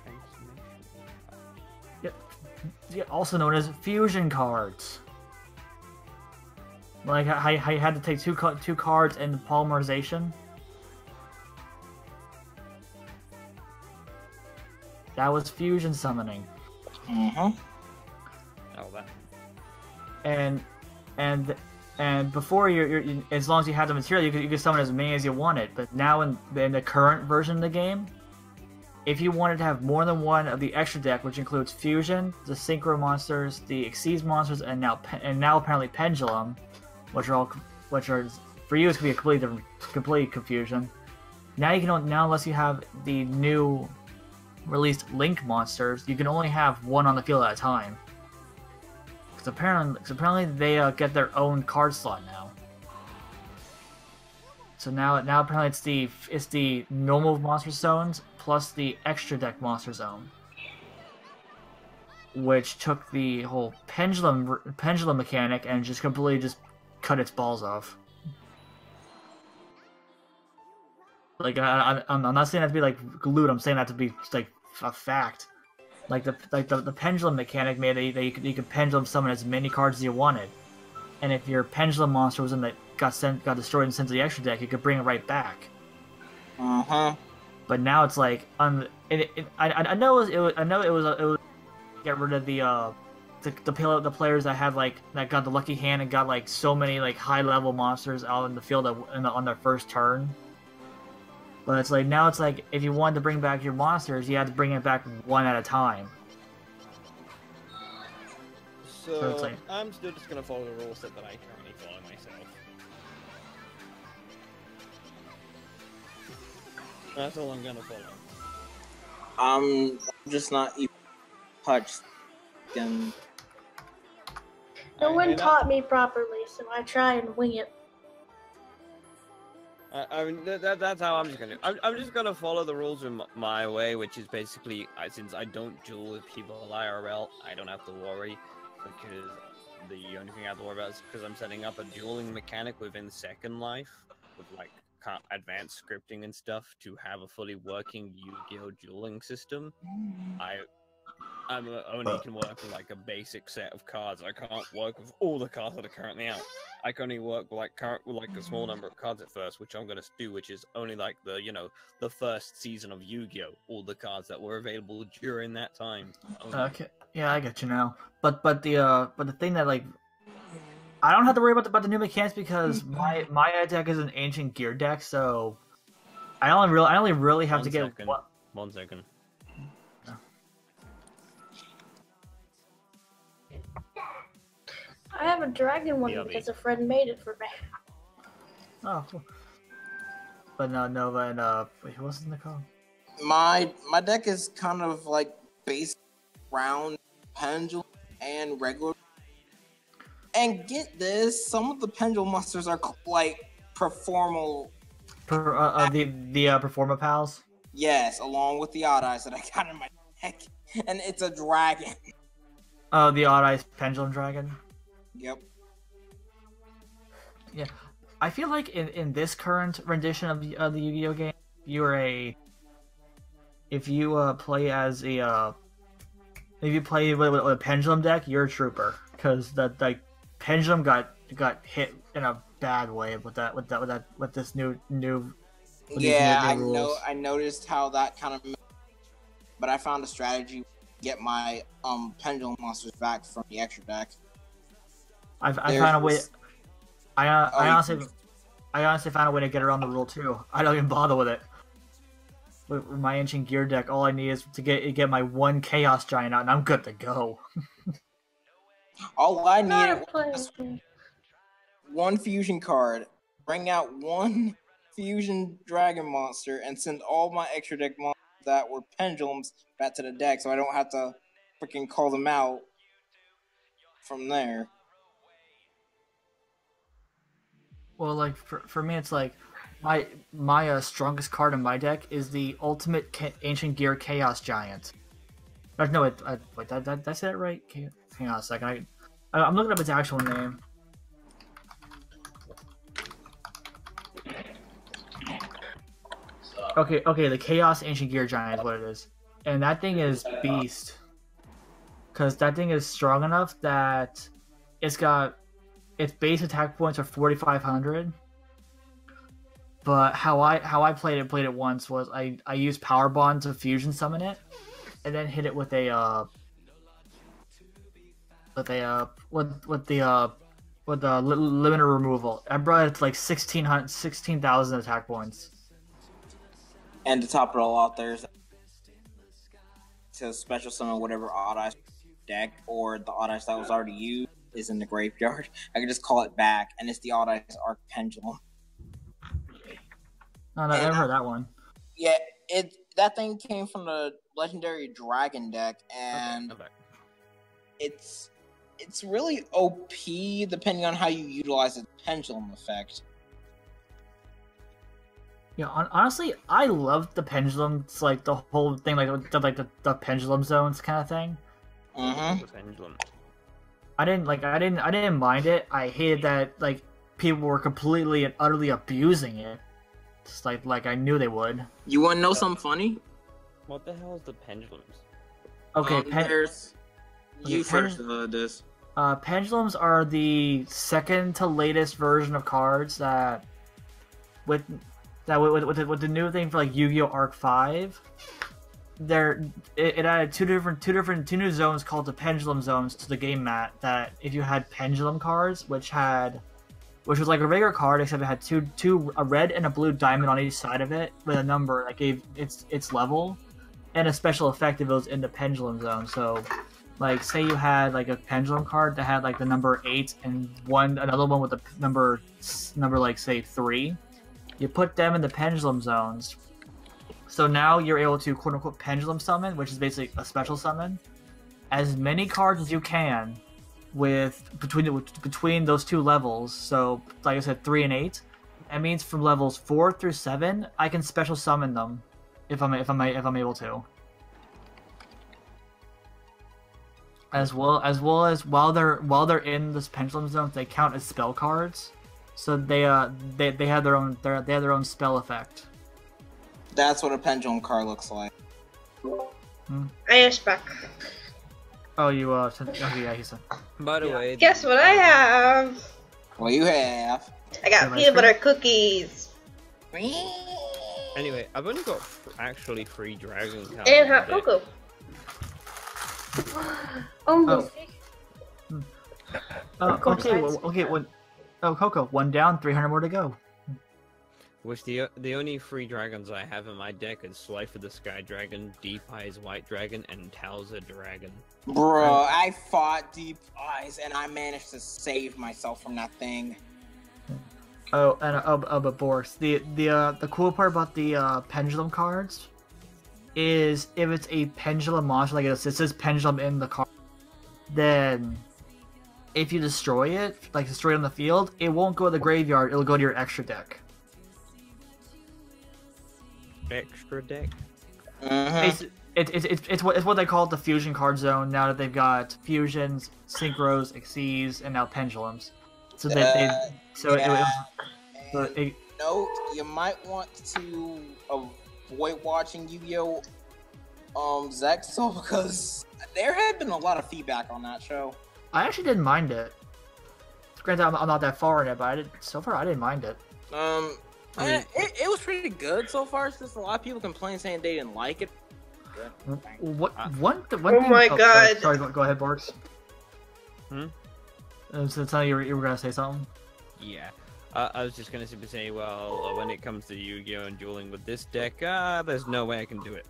transformation. Yeah, also known as fusion cards. Like how you had to take two cards and polymerization. That was fusion summoning. Mm-hmm. Oh, that. And before you're as long as you had the material, you could summon as many as you wanted. But now in the current version of the game, if you wanted to have more than one of the extra deck, which includes fusion, the synchro monsters, the Exceeds monsters, and now apparently pendulum, which are for you it's gonna be a complete confusion. Now unless you have the new released Link monsters, you can only have one on the field at a time. Because apparently they get their own card slot now. So now apparently it's the normal monster zones plus the extra deck monster zone, which took the whole pendulum mechanic and just completely cut its balls off. Like I'm not saying that to be like glued. I'm saying that to be like a fact. Like the pendulum mechanic made that you could pendulum summon as many cards as you wanted, and if your pendulum monster was got destroyed and sent to the extra deck, you could bring it right back. But now it's like I know it was get rid of the players that had that got the lucky hand and got like so many like high level monsters out in the field on their first turn. But it's like now it's like if you wanted to bring back your monsters, you had to bring it back one at a time. So it's like, I'm still just gonna follow the rule set that I currently follow myself. That's all I'm gonna follow. I'm just not even touched. And No one taught me properly, so I try and wing it. I mean, that's how I'm just gonna do. I'm just gonna follow the rules in my way, which is basically, since I don't duel with people IRL, I don't have to worry, because the only thing I have to worry about is because I'm setting up a dueling mechanic within Second Life, with like advanced scripting and stuff to have a fully working Yu-Gi-Oh! Dueling system. I only can work with like a basic set of cards. I can't work with all the cards that are currently out. I can only work with like a small number of cards at first, which I'm gonna do, which is only like the first season of Yu-Gi-Oh! All the cards that were available during that time. Only. okay, yeah, I get you now. But the thing that like I don't have to worry about the new mechanics because my deck is an ancient gear deck, so I only really have to get 1 second. I have a dragon one Yeah, because a friend made it for me. Oh, cool. But no, Nova and wait, who else is in the call? my deck is kind of like based around pendulum and regular. And get this, some of the pendulum monsters are like performal. The Performa Pals? Yes, along with the odd eyes that I got in my deck. And it's a dragon. Oh, the Odd Eyes Pendulum Dragon? Yep. Yeah. I feel like in this current rendition of the Yu-Gi-Oh! Game, if you play as if you play with a pendulum deck, you're a trooper. Because that like pendulum got hit in a bad way with this new Yeah, rules. I noticed how that kind of, but I found a strategy to get my pendulum monsters back from the extra deck. I found a way. I honestly found a way to get around the rule too. I don't even bother with it. with my ancient gear deck, all I need is to get my one Chaos Giant out, and I'm good to go. All I Not a needed plan. was one fusion card, bring out one fusion dragon monster, and send all my extra deck monsters that were pendulums back to the deck, so I don't have to freaking call them out from there. Well, like for me, it's like my strongest card in my deck is the ultimate ancient gear Chaos Giant. No, wait, did I say that right? Hang on a second. I'm looking up its actual name. Okay, the Chaos Ancient Gear Giant is what it is, and that thing is beast. Because that thing is strong enough that it's got its base attack points are 4,500. But how I played it once was I used Power Bond to fusion summon it, and then hit it with the limiter removal. I brought it to like 16,000 attack points. And to top it all out, there's to special summon whatever odd ice deck or the odd ice that was already used is in the graveyard. I can just call it back, and it's the odd ice Arc Pendulum. No, I never heard that one. Yeah, that thing came from the legendary Dragon deck, and Okay. it's really OP depending on how you utilize its pendulum effect. Yeah, honestly, I loved the pendulum. It's like the whole thing, like the pendulum zones kind of thing. Mm-hmm. The pendulum. I didn't mind it. I hated that like people were completely and utterly abusing it. Just like I knew they would. You want to know something funny? What the hell is the pendulums? Okay, There's you Okay, first. This. Pendulums are the second to latest version of cards that with the new thing for like Yu-Gi-Oh! Arc 5. It added two new zones called the pendulum zones to the game mat. That if you had pendulum cards, which was like a regular card except it had a red and a blue diamond on each side of it with a number that gave its level, and a special effect if it was in the pendulum zone. So, like say you had like a pendulum card that had like the number 8 and another one with the number like say 3. You put them in the pendulum zones. So now you're able to quote unquote pendulum summon, which is basically a special summon, as many cards as you can between those two levels. So like I said, 3 and 8. That means from levels 4 through 7, I can special summon them if I'm able to. As well as while they're in this pendulum zone, they count as spell cards. So they have their own spell effect. That's what a pendulum card looks like. I am back. Oh, you okay, yeah, he said. By the way, Guess what I have? Well, you have. I got Have ice peanut butter cream? cookies anyway, I've only got actually 3 dragon cards. and in hot the deck. cocoa. Oh, Coco, 1 down, 300 more to go. Which the only 3 dragons I have in my deck is Slifer the Sky Dragon, Deep Eyes White Dragon, and Towser Dragon. Bro, I fought Deep Eyes and I managed to save myself from that thing. But Boris, the cool part about the pendulum cards is if it's a pendulum monster, like it says pendulum in the card, then if you destroy it on the field, it won't go to the graveyard. It'll go to your extra deck. Extra deck? Mm-hmm. It's what they call the fusion card zone now that they've got fusions, synchros, exceeds, and now pendulums. So Note, you might want to avoid watching Yu-Gi-Oh! Zexal because there had been a lot of feedback on that show. I actually didn't mind it. Granted, I'm not that far in it, but I didn't mind it. It was pretty good so far. It's just a lot of people complain saying they didn't like it. One thing, my God. Sorry, go ahead, Borks. Hmm? So tell you were gonna say something. Yeah. I was just gonna simply say, well, when it comes to Yu-Gi-Oh and dueling with this deck, there's no way I can do it.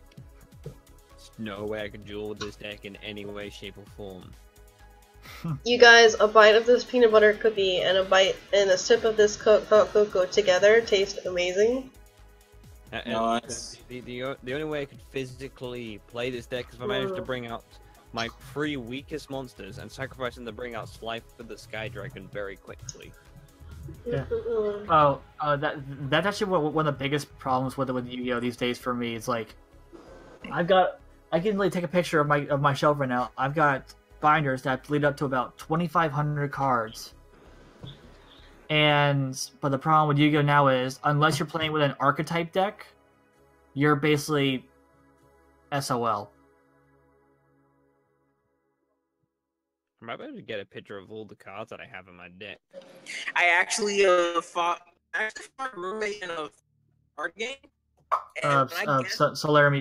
There's no way I can duel with this deck in any way, shape, or form. You guys, a bite of this peanut butter cookie and a sip of this hot cocoa together taste amazing. The only way I could physically play this deck is if I managed to bring out my 3 weakest monsters and sacrifice them to bring out Slife with the Sky Dragon very quickly. Yeah. That's actually one of the biggest problems with Yu-Gi-Oh these days for me. Is like, I can really take a picture of my shelf right now. I've got binders that lead up to about 2,500 cards. But the problem with Yu-Gi-Oh now is, unless you're playing with an archetype deck, you're basically SOL. Am I able to get a picture of all the cards that I have in my deck? I actually fought a roommate in a card game. So Laramie,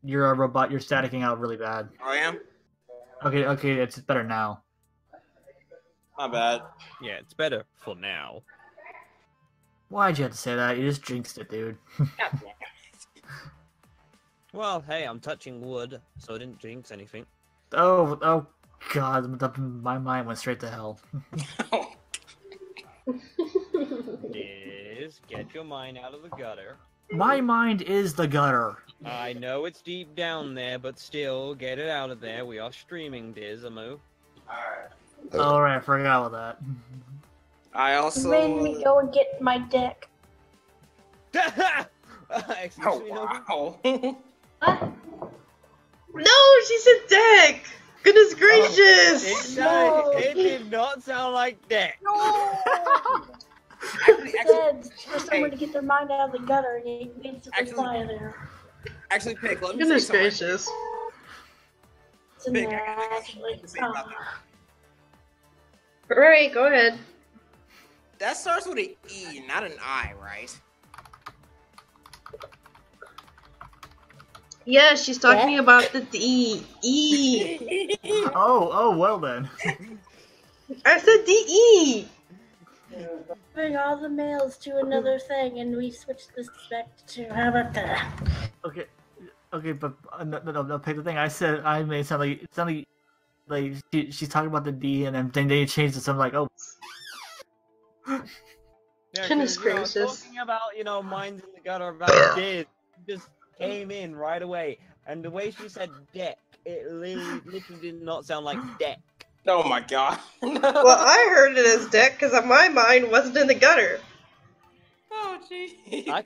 you're a robot. You're staticking out really bad. I am. Okay, it's better now. Not bad. Yeah, it's better for now. Why'd you have to say that? You just jinxed it, dude. Well, hey, I'm touching wood, so I didn't jinx anything. Oh God, my mind went straight to hell. Diz, get your mind out of the gutter. My mind is the gutter. I know it's deep down there, but still, get it out of there. We are streaming, Diz, Amu. Alright, I forgot about that. I also made me go and get my deck. Excuse me, no. wow. What? No, she said deck! Goodness gracious! It did not sound like deck. Actually, Said for someone to get their mind out of the gutter and you instantly fly in there. actually, Pick, let me Goodness say something. gracious. It's in Big, there, I got actually. to say about that. Alright, go ahead. That starts with an E, not an I, right? Yeah, she's talking about the D. E. Oh, well then. I said D-E! Bring all the males to another thing and we switch this back to how about that? Okay, but no, pick the thing. I made it sound like she's talking about the D, and then they changed it to something like, oh. Yeah, Goodness 'cause, gracious. talking about, minds in the gutter about Diz, just came in right away. And the way she said deck, it literally did not sound like deck. Oh my god. Well, I heard it as deck because my mind wasn't in the gutter. Oh gee. Hey, I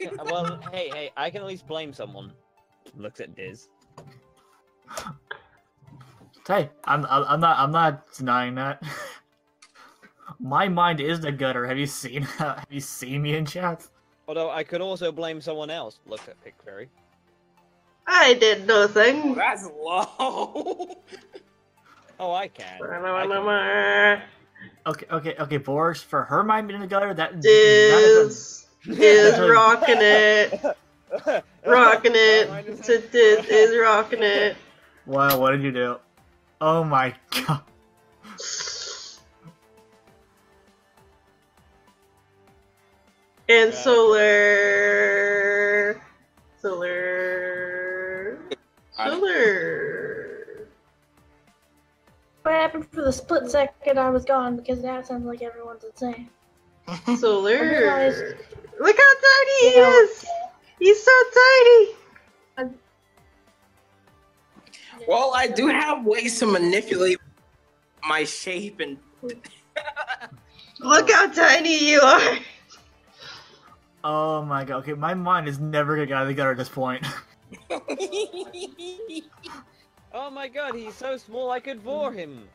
can at least blame someone. Looks at Diz. Hey, I'm not denying that. My mind is the gutter. Have you seen me in chat? Although I could also blame someone else. Look at Pick Fairy. I did nothing. That's low. Oh, I can. Okay, Boris, for her mind being in the gutter, that Diz is rocking it. Rocking it. Diz is rocking it. Wow, what did you do? Oh my god. And Solar. What happened for the split second I was gone because that sounds like everyone's insane. Solar. I realized- Look how tiny he is! He's so tiny! Well, I do have ways to manipulate my shape and Look how tiny you are! Oh my god. Okay, my mind is never gonna get out of the gutter at this point. Oh my god, he's so small I could bore him.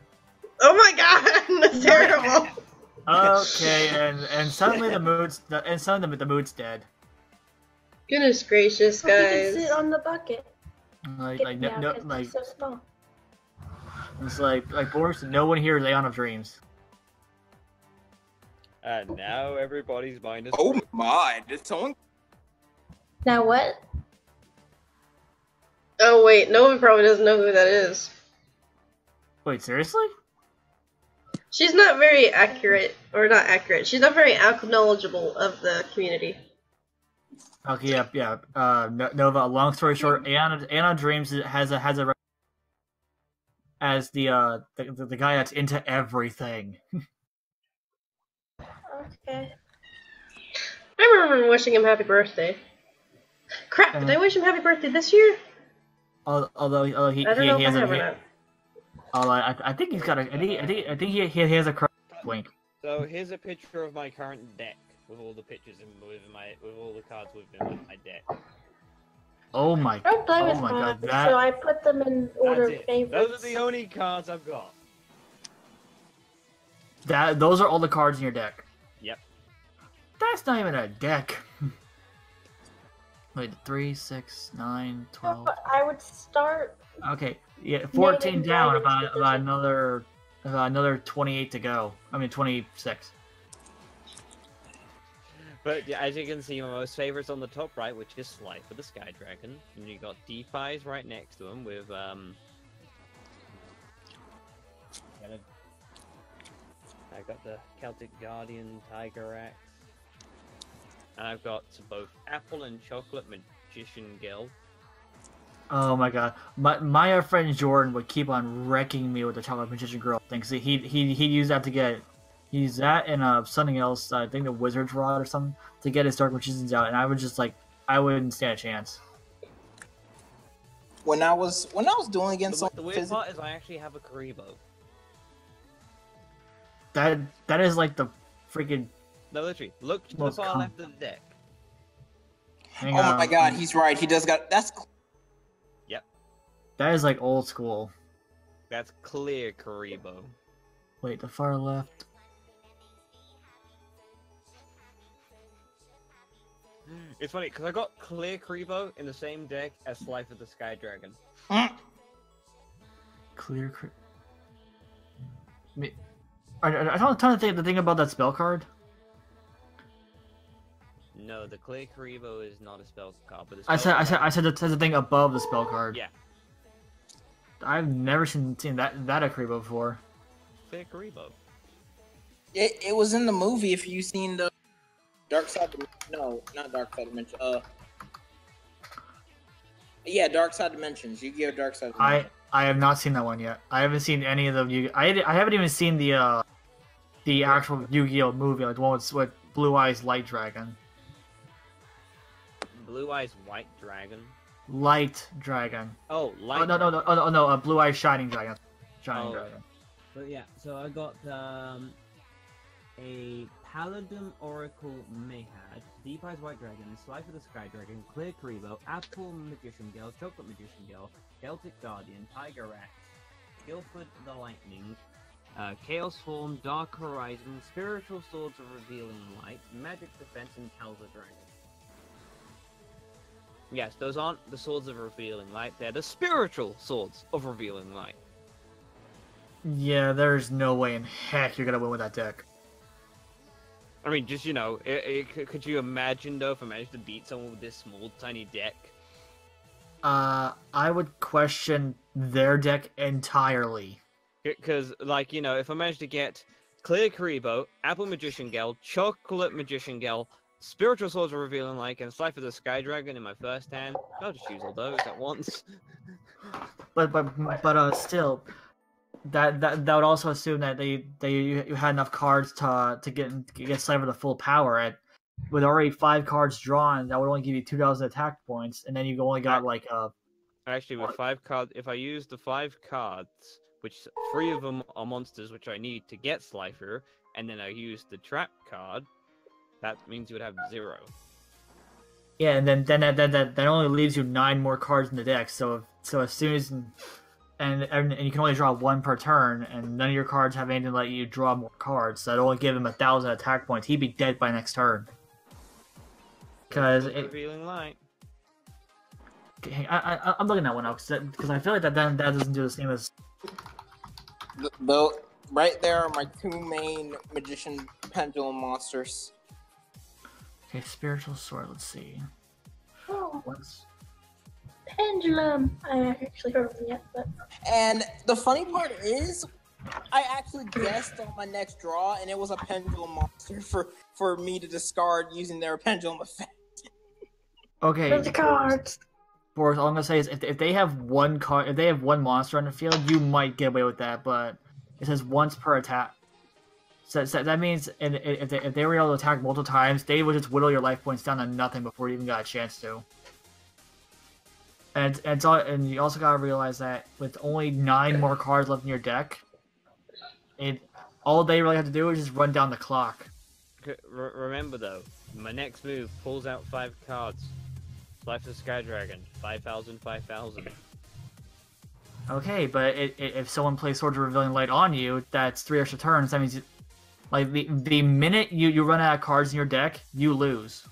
Oh my god, that's terrible! Okay, and suddenly the mood's dead. Goodness gracious, Hope you can guys. sit on the bucket. No, It's so small. it's like Boris. No one here is Aeon of Dreams. And now everybody's mind is. oh my, did someone Now what? Oh wait, no one probably doesn't know who that is. Wait, seriously? She's not very accurate, or not accurate. She's not very knowledgeable of the community. Okay, yeah. Nova. Long story short, Anna Dreams has a as the guy that's into everything. Okay. I remember wishing him happy birthday. Crap! Did I wish him happy birthday this year? Although he I don't know if has I have or a. not. I think he's got a. I think he has a wink. So here's a picture of my current deck with all the pictures with all the cards within my deck. Oh my! Don't play Oh with my God! mine, That so I put them in order That's of it. favorites. Those are the only cards I've got. those are all the cards in your deck. Yep. That's not even a deck. Wait, 3, 6, 9, 12. But I would start. Okay, yeah, 14 Naming down. dragons About because another 28 to go. I mean 26. But yeah, as you can see, my most favorites on the top right, which is Slifer the Sky Dragon, and you got Defies right next to him with I got the Celtic Guardian Tiger Axe, and I've got both Apple and Chocolate Magician Girl. Oh my God, my friend Jordan would keep on wrecking me with the Chocolate Magician Girl thing. Cause he used that to get. He's that and something else. I think the Wizard's Rod or something to get his Dark Magicians out, and I was just like, I wouldn't stand a chance. When I was doing against The weird part is I actually have a Karibo. That is like the freaking. No, literally, look to the Most far left of the deck. Hang Oh on. my God, he's right. He does got that's. That is like old school. That's clear Karibo. Wait, the far left. It's funny because I got clear Karibo in the same deck as Slifer the Sky Dragon. Clear. I don't trying to think the thing about that spell card. No, the clear Karibo is not a spell card, but I said the thing above the spell card. Yeah, I've never seen that Akribo before. clear Karibo. It was in the movie. If you seen the Dark Side, no, not Dark Side Dimension. Yeah, Dark Side Dimensions. Yu-Gi-Oh! Dark Side Dimensions. I have not seen that one yet. I haven't seen any of the I haven't even seen the actual Yu-Gi-Oh movie, like the one with Blue Eyes Light Dragon. Blue Eyes White Dragon. Light Dragon. Oh, Light. Oh no, Blue Eyes Shining Dragon. Shining Dragon. But yeah, so I got a Paladin Oracle Mayhad, Deep Eyes White Dragon, Slifer the Sky Dragon, Clear Karibo, Apple Magician Girl, Chocolate Magician Girl, Celtic Guardian, Tiger Axe, Guilford the Lightning, Chaos Form, Dark Horizon, Spiritual Swords of Revealing Light, Magic Defense, and Talza Dragon. Yes, those aren't the Swords of Revealing Light, they're the Spiritual Swords of Revealing Light. Yeah, there's no way in heck you're gonna win with that deck. I mean, just, you know, could you imagine, though, if I managed to beat someone with this small, tiny deck? I would question their deck entirely. Because, like, you know, if I managed to get Clear Karibo, Apple Magician Girl, Chocolate Magician Girl, Spiritual Swords of Revealing Light, and Slifer the Sky Dragon in my first hand, I'll just use all those at once. But still, that would also assume that you had enough cards to get Slifer the full power at. With already 5 cards drawn, that would only give you 2,000 attack points, and then you only got like Actually, with 5 cards, if I use the 5 cards, which 3 of them are monsters which I need to get Slifer, and then I use the trap card, that means you would have 0. Yeah, and then that only leaves you 9 more cards in the deck. So as soon as and you can only draw 1 per turn, and none of your cards have anything to let you draw more cards. So it'll only give him 1,000 attack points. He'd be dead by next turn. Because Revealing Light. I'm looking at one now because I feel like that doesn't do the same as. Though, right there are my 2 main magician pendulum monsters. Okay, Spiritual Sword. Let's see. Oh, What's pendulum. I haven't actually heard of them yet, but And the funny part is, I actually guessed on my next draw, and it was a pendulum monster for me to discard using their pendulum effect. Okay. There's the cards. Boris, all I'm gonna say is if they have one card, if they have one monster on the field, you might get away with that. But it says once per attack. So that means if they were able to attack multiple times, they would just whittle your life points down to nothing before you even got a chance to. And you also gotta realize that with only 9 more cards left in your deck, all they really have to do is just run down the clock. Remember though, my next move pulls out 5 cards. Life of the Sky Dragon, 5,000, 5,000. Okay, but if someone plays Swords of Revealing Light on you, that's 3 extra turns. That means, like, the minute you run out of cards in your deck, you lose.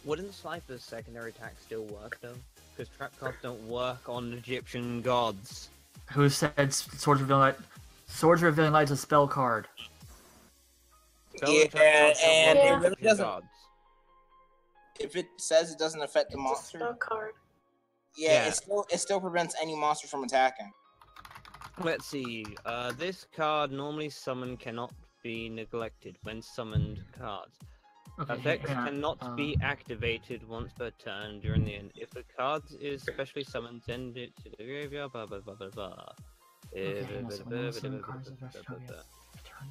Wouldn't Slifer's secondary attack still work though? Because trap cards don't work on Egyptian gods. Who said Swords of Revealing Light? Swords of Revealing Light is a spell card. Spell and trap cards don't and work it on really Egyptian doesn't. gods. If it says it doesn't affect the It's a monster, spell card. yeah, Yeah. it still prevents any monster from attacking. Let's see. This card normally summon cannot be neglected when summoned cards. Okay, Effects hang on. cannot be activated once per turn during the end. If the card is specially summoned, send it to the graveyard. Blah blah blah blah blah. Okay, hang on, so when all summon cards are special, yeah. Turn.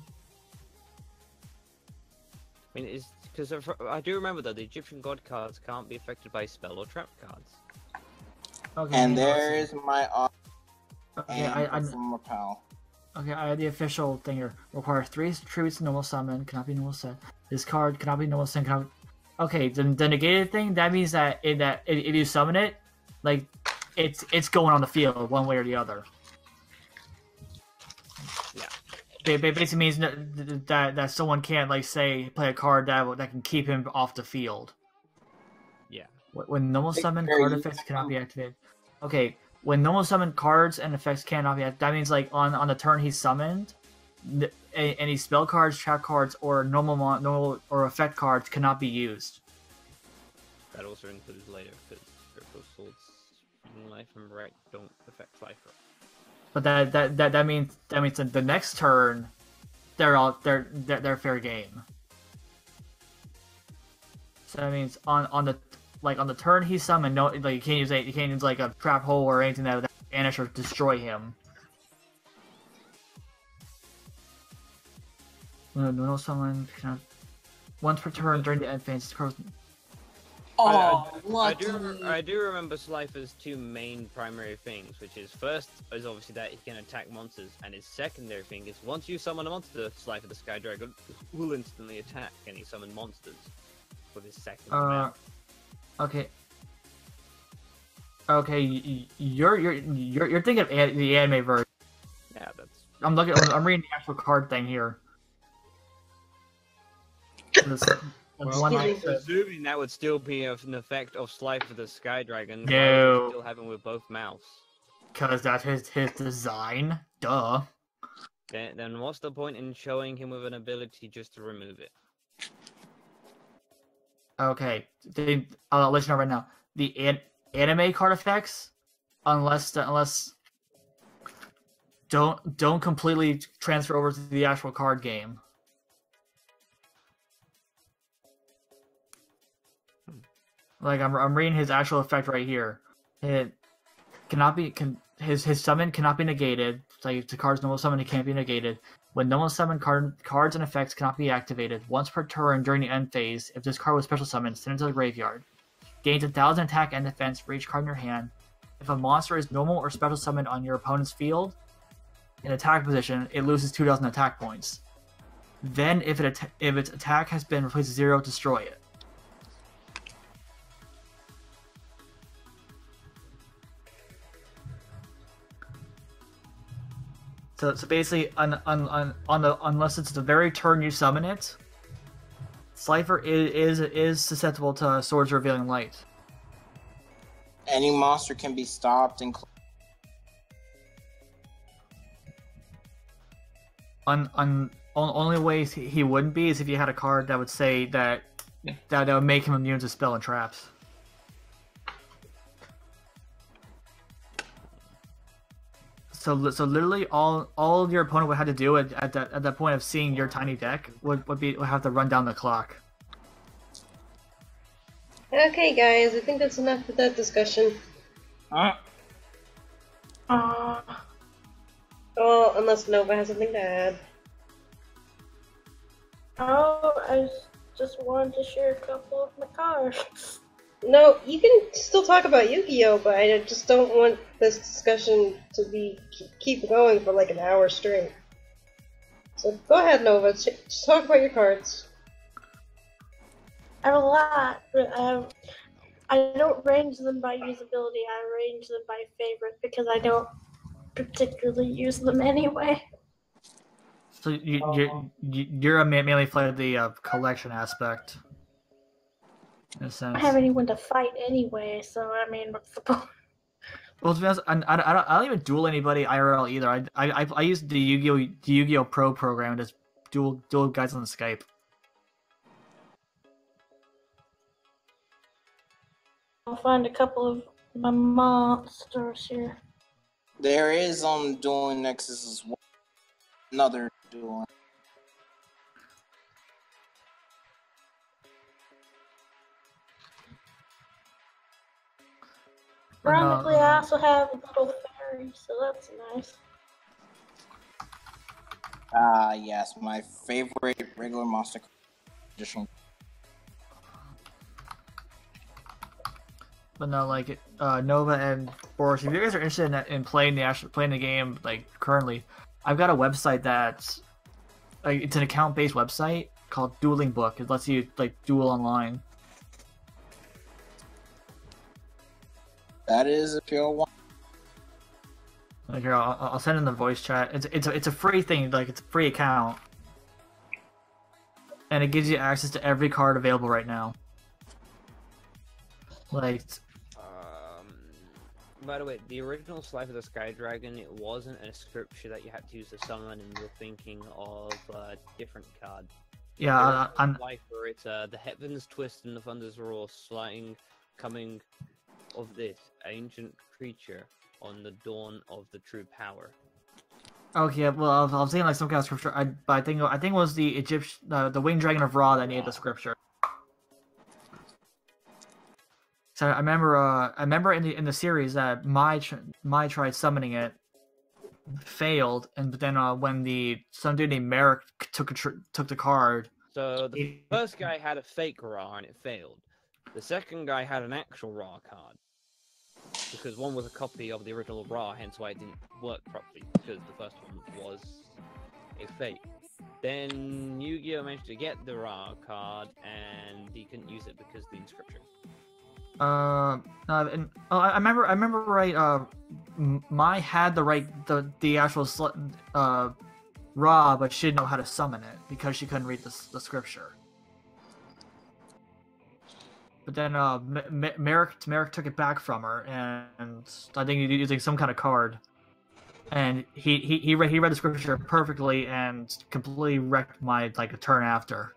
I mean, it's because I do remember though the Egyptian god cards can't be affected by spell or trap cards. Okay, And hang on, there's my okay, I from Repel. okay, I have the official thing here. Requires 3 tributes to normal summon, cannot be normal set. This card cannot be normal set, cannot be... Okay, the negated thing, that means that if you summon it, like, it's going on the field one way or the other. Yeah. It basically means that someone can't, like, say, play a card that can keep him off the field. Yeah. When normal summon card effects cannot be activated. Okay, when normal summon cards and effects cannot be activated, that means, like, on the turn he's summoned, any spell cards, trap cards, or normal or effect cards cannot be used. That also includes later because Crystal Swords, Life and Wreck don't affect Life. But that means that the next turn, they're fair game. So that means on the turn he summoned, no, like you can't use like a trap hole or anything that would banish or destroy him. No summon cannot once per turn during the end phase. Oh, I do remember Slifer's 2 main primary things, which is first is obviously that he can attack monsters, and his secondary thing is once you summon a monster, Slifer the Sky Dragon will instantly attack any summoned monsters with his second spell. Okay. Okay, you're thinking of the anime version. Yeah, that's. I'm reading the actual card thing here. I'm presuming that would still be an effect of Slifer the Sky Dragon. No. Still having with both mouths. Because that's his design. Duh. Then what's the point in showing him with an ability just to remove it? Okay, I'll let you know right now. The anime card effects, unless don't completely transfer over to the actual card game. Like I'm reading his actual effect right here. It cannot be his summon cannot be negated. Like the card's normal summon, it can't be negated. When normal summon cards and effects cannot be activated once per turn during the end phase, if this card was special summoned, send it to the graveyard. Gains 1,000 attack and defense for each card in your hand. If a monster is normal or special summoned on your opponent's field, in attack position, it loses 2,000 attack points. Then, if its attack has been replaced with 0, destroy it. So basically, unless it's the very turn you summon it, Slifer is susceptible to Swords Revealing Light. Any monster can be stopped, Only way he wouldn't be is if you had a card that would say that would make him immune to spell and traps. So literally all your opponent would have to do at that point of seeing your tiny deck would have to run down the clock. Okay, guys, I think that's enough with that discussion. Well, unless Nova has something to add. Oh, I just wanted to share a couple of my cards. No, you can still talk about Yu-Gi-Oh, but I just don't want this discussion to keep going for like an hour straight. So go ahead, Nova. Just talk about your cards. I have a lot, but I don't range them by usability. I range them by favorite because I don't particularly use them anyway. So you're mainly for the collection aspect. In a sense. I don't have anyone to fight anyway, so I mean, what's the point? Well, to be honest, I don't even duel anybody IRL either. I use the Yu-Gi-Oh Pro program to just duel guys on the Skype. I'll find a couple of my monsters here. There is Dueling Nexus as well. Another duel. Ironically, I also have a little fairy, so that's nice. Yes, my favorite regular monster edition. But no, like Nova and Boris, if you guys are interested in playing the game like currently, I've got a website that's like it's an account-based website called Dueling Book. It lets you like duel online. That is if you want. Like here, I'll send in the voice chat. It's a free thing. Like it's a free account, and it gives you access to every card available right now. Like. By the way, the original Slife of the Sky Dragon, it wasn't a scripture that you had to use to summon, and you're thinking of a different card. Yeah, I'm. Slifer, it's the heavens twist and the thunders roar, coming of this ancient creature on the dawn of the true power. Okay, well, I was saying like some kind of scripture. But I think it was the Egyptian, the winged dragon of Ra that needed the scripture. So I remember in the series that my tried summoning it, failed, and then when some dude named Merrick took the card. So the first guy had a fake Ra and it failed. The second guy had an actual Ra card. Because one was a copy of the original Ra, hence why it didn't work properly, because the first one was a fake. Then Yu-Gi-Oh managed to get the Ra card, and he couldn't use it because of the inscription. I remember right. Mai had the actual Ra, but she didn't know how to summon it because she couldn't read the scripture. But then Merrick took it back from her, and I think he was using some kind of card, and he read the scripture perfectly and completely wrecked my a turn after.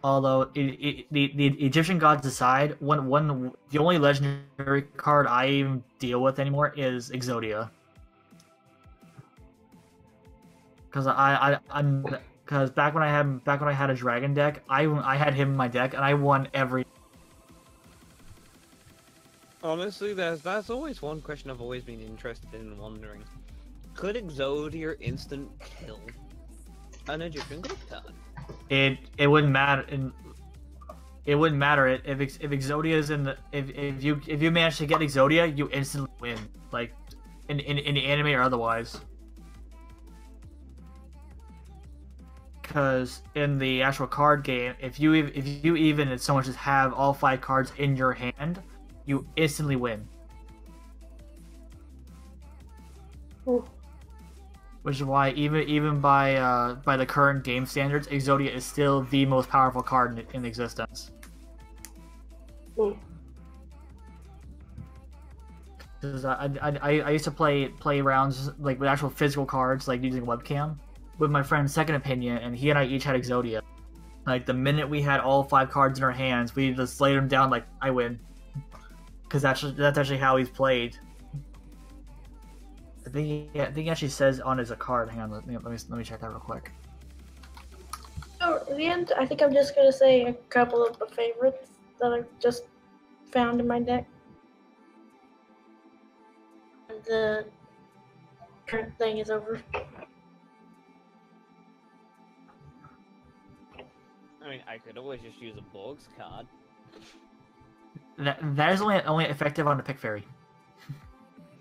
Although the Egyptian gods aside, the only legendary card I even deal with anymore is Exodia. Because back when I had a dragon deck, I had him in my deck and I won every. Honestly, that's always one question I've always been interested in and wondering. Could Exodia instant kill an Egyptian god card? It wouldn't matter. It wouldn't matter if Exodia is in the if you manage to get Exodia, you instantly win, like in the anime or otherwise. Because in the actual card game, if you even so much as have all 5 cards in your hand, you instantly win. Ooh. Which is why even by the current game standards, Exodia is still the most powerful card in existence. Ooh. Because I used to play rounds like with actual physical cards, like using webcam, with my friend Second Opinion, and he and I each had Exodia. Like the minute we had all 5 cards in our hands, we just laid him down like I win, because that's actually how he's played. I think he actually says on his a card. Hang on, let me check that real quick. Oh, in the end, I think I'm just gonna say a couple of the favorites that I've just found in my deck. And the current thing is over. I mean, I could always just use a Borg's card. That is only effective on the Pick Fairy.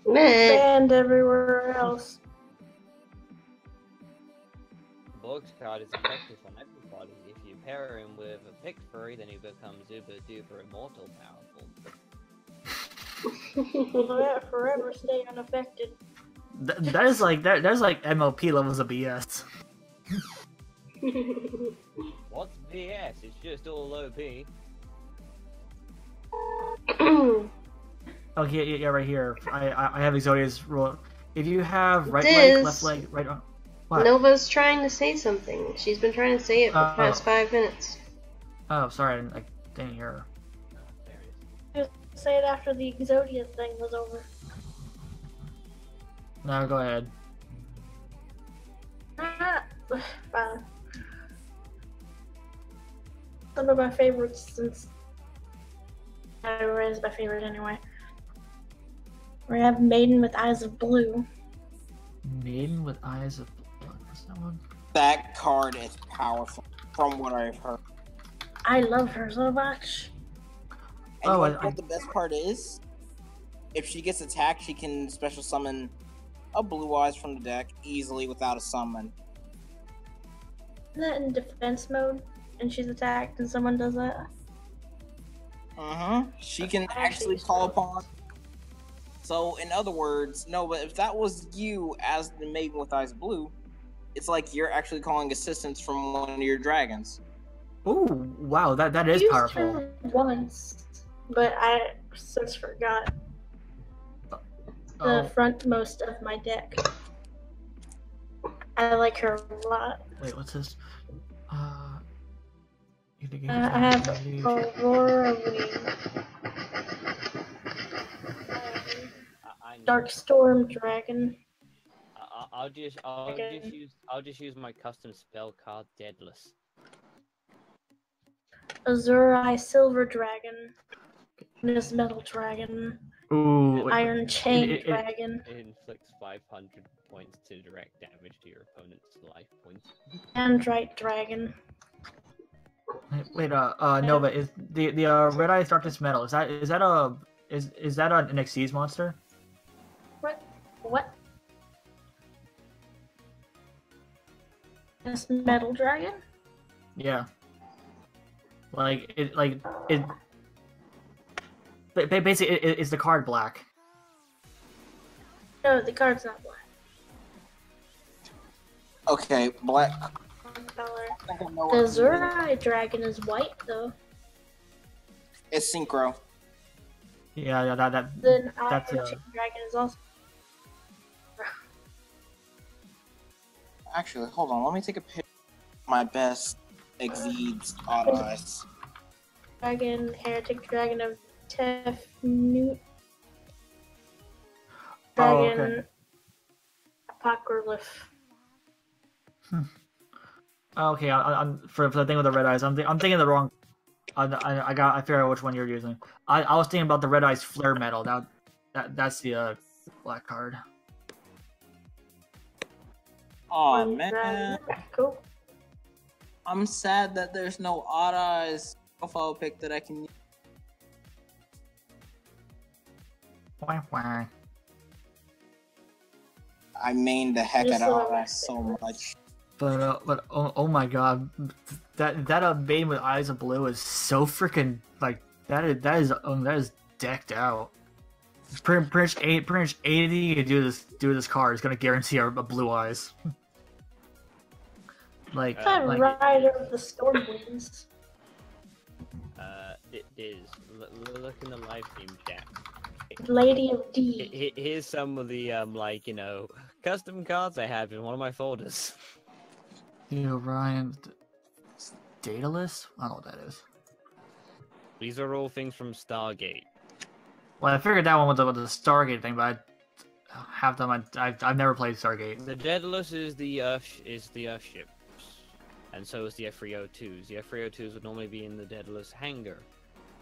Meh. And everywhere else. Borg's card is effective on everybody. If you pair him with a Pick Furry, then he becomes uber duper immortal powerful. Will that forever stay unaffected? That is like MLP levels of BS. What's BS? It's just all OP. Okay, yeah, right here. I have Exodia's rule. If you have right leg, Diz. left leg, right arm. What? Nova's trying to say something. She's been trying to say it for the past 5 minutes. Oh, sorry, I didn't hear her. There it is. Just say it after the Exodia thing was over. No, go ahead. Fine. Some of my favorites, since Red is my favorite anyway. We have Maiden with Eyes of Blue. Maiden with Eyes of Blood. What's that one? That card is powerful, from what I've heard. I love her so much. And Oh, you know I- what the best part is? If she gets attacked, she can special summon a Blue Eyes from the deck easily without a summon. Isn't that in defense mode? And she's attacked and someone does that? She can I actually actually call saw upon. So, in other words, no, but if that was you as the Maiden with Eyes Blue, it's like you're actually calling assistance from one of your dragons. Ooh, wow, that is Used powerful. her once, but I since forgot the Oh, frontmost of my deck. I like her a lot. wait, what's this? I have Aurora Wing, I know. Dark Storm Dragon, I'll just use my custom spell card, Deadless. Azurai Silver Dragon, Miss Metal Dragon, Ooh, Iron Chain it- Dragon, It inflicts 500 points to direct damage to your opponent's life points. Andrite Dragon. wait, Nova, is the Red Eye Darkness Metal? Is that an Xyz monster? What? Miss Metal Dragon? Yeah. Basically, is the card black? No, the card's not black. Okay, black. Color. I don't know The what- Azurai Dragon is white though. It's synchro. Yeah, that Then That's, Iron Chain Dragon is also. Actually, hold on. Let me take a picture of my best Exceeds Odd Eyes. Dragon, Heretic Dragon of Tefnut. Oh, Dragon, okay. Apocryph. Okay. I'm for the thing with the Red Eyes. I'm thinking the wrong. I figure out which one you're using. I was thinking about the Red Eyes Flare Metal. That's the black card. Oh One man, dragon. Cool. I'm sad that there's no Odd Eyes profile pick that I can use. Wah, wah. I main the heck Just out of love Odd my Eyes so favorites. much. But oh my god, that Bane with Eyes of Blue is so freaking like that is decked out. Pretty much 80 you can do this card is gonna guarantee a Blue Eyes. like I'm Rider of the Storm Winds. It is. Look in the live stream chat. Lady of D. Here's some of the custom cards I have in one of my folders. you Ryan. Daedalus? I don't know what that is. These are all things from Stargate. Well, I figured that one was the Stargate thing, but half them I've never played Stargate. The Daedalus is the Earth ships, and so is the F302s. The F302s would normally be in the Daedalus hangar,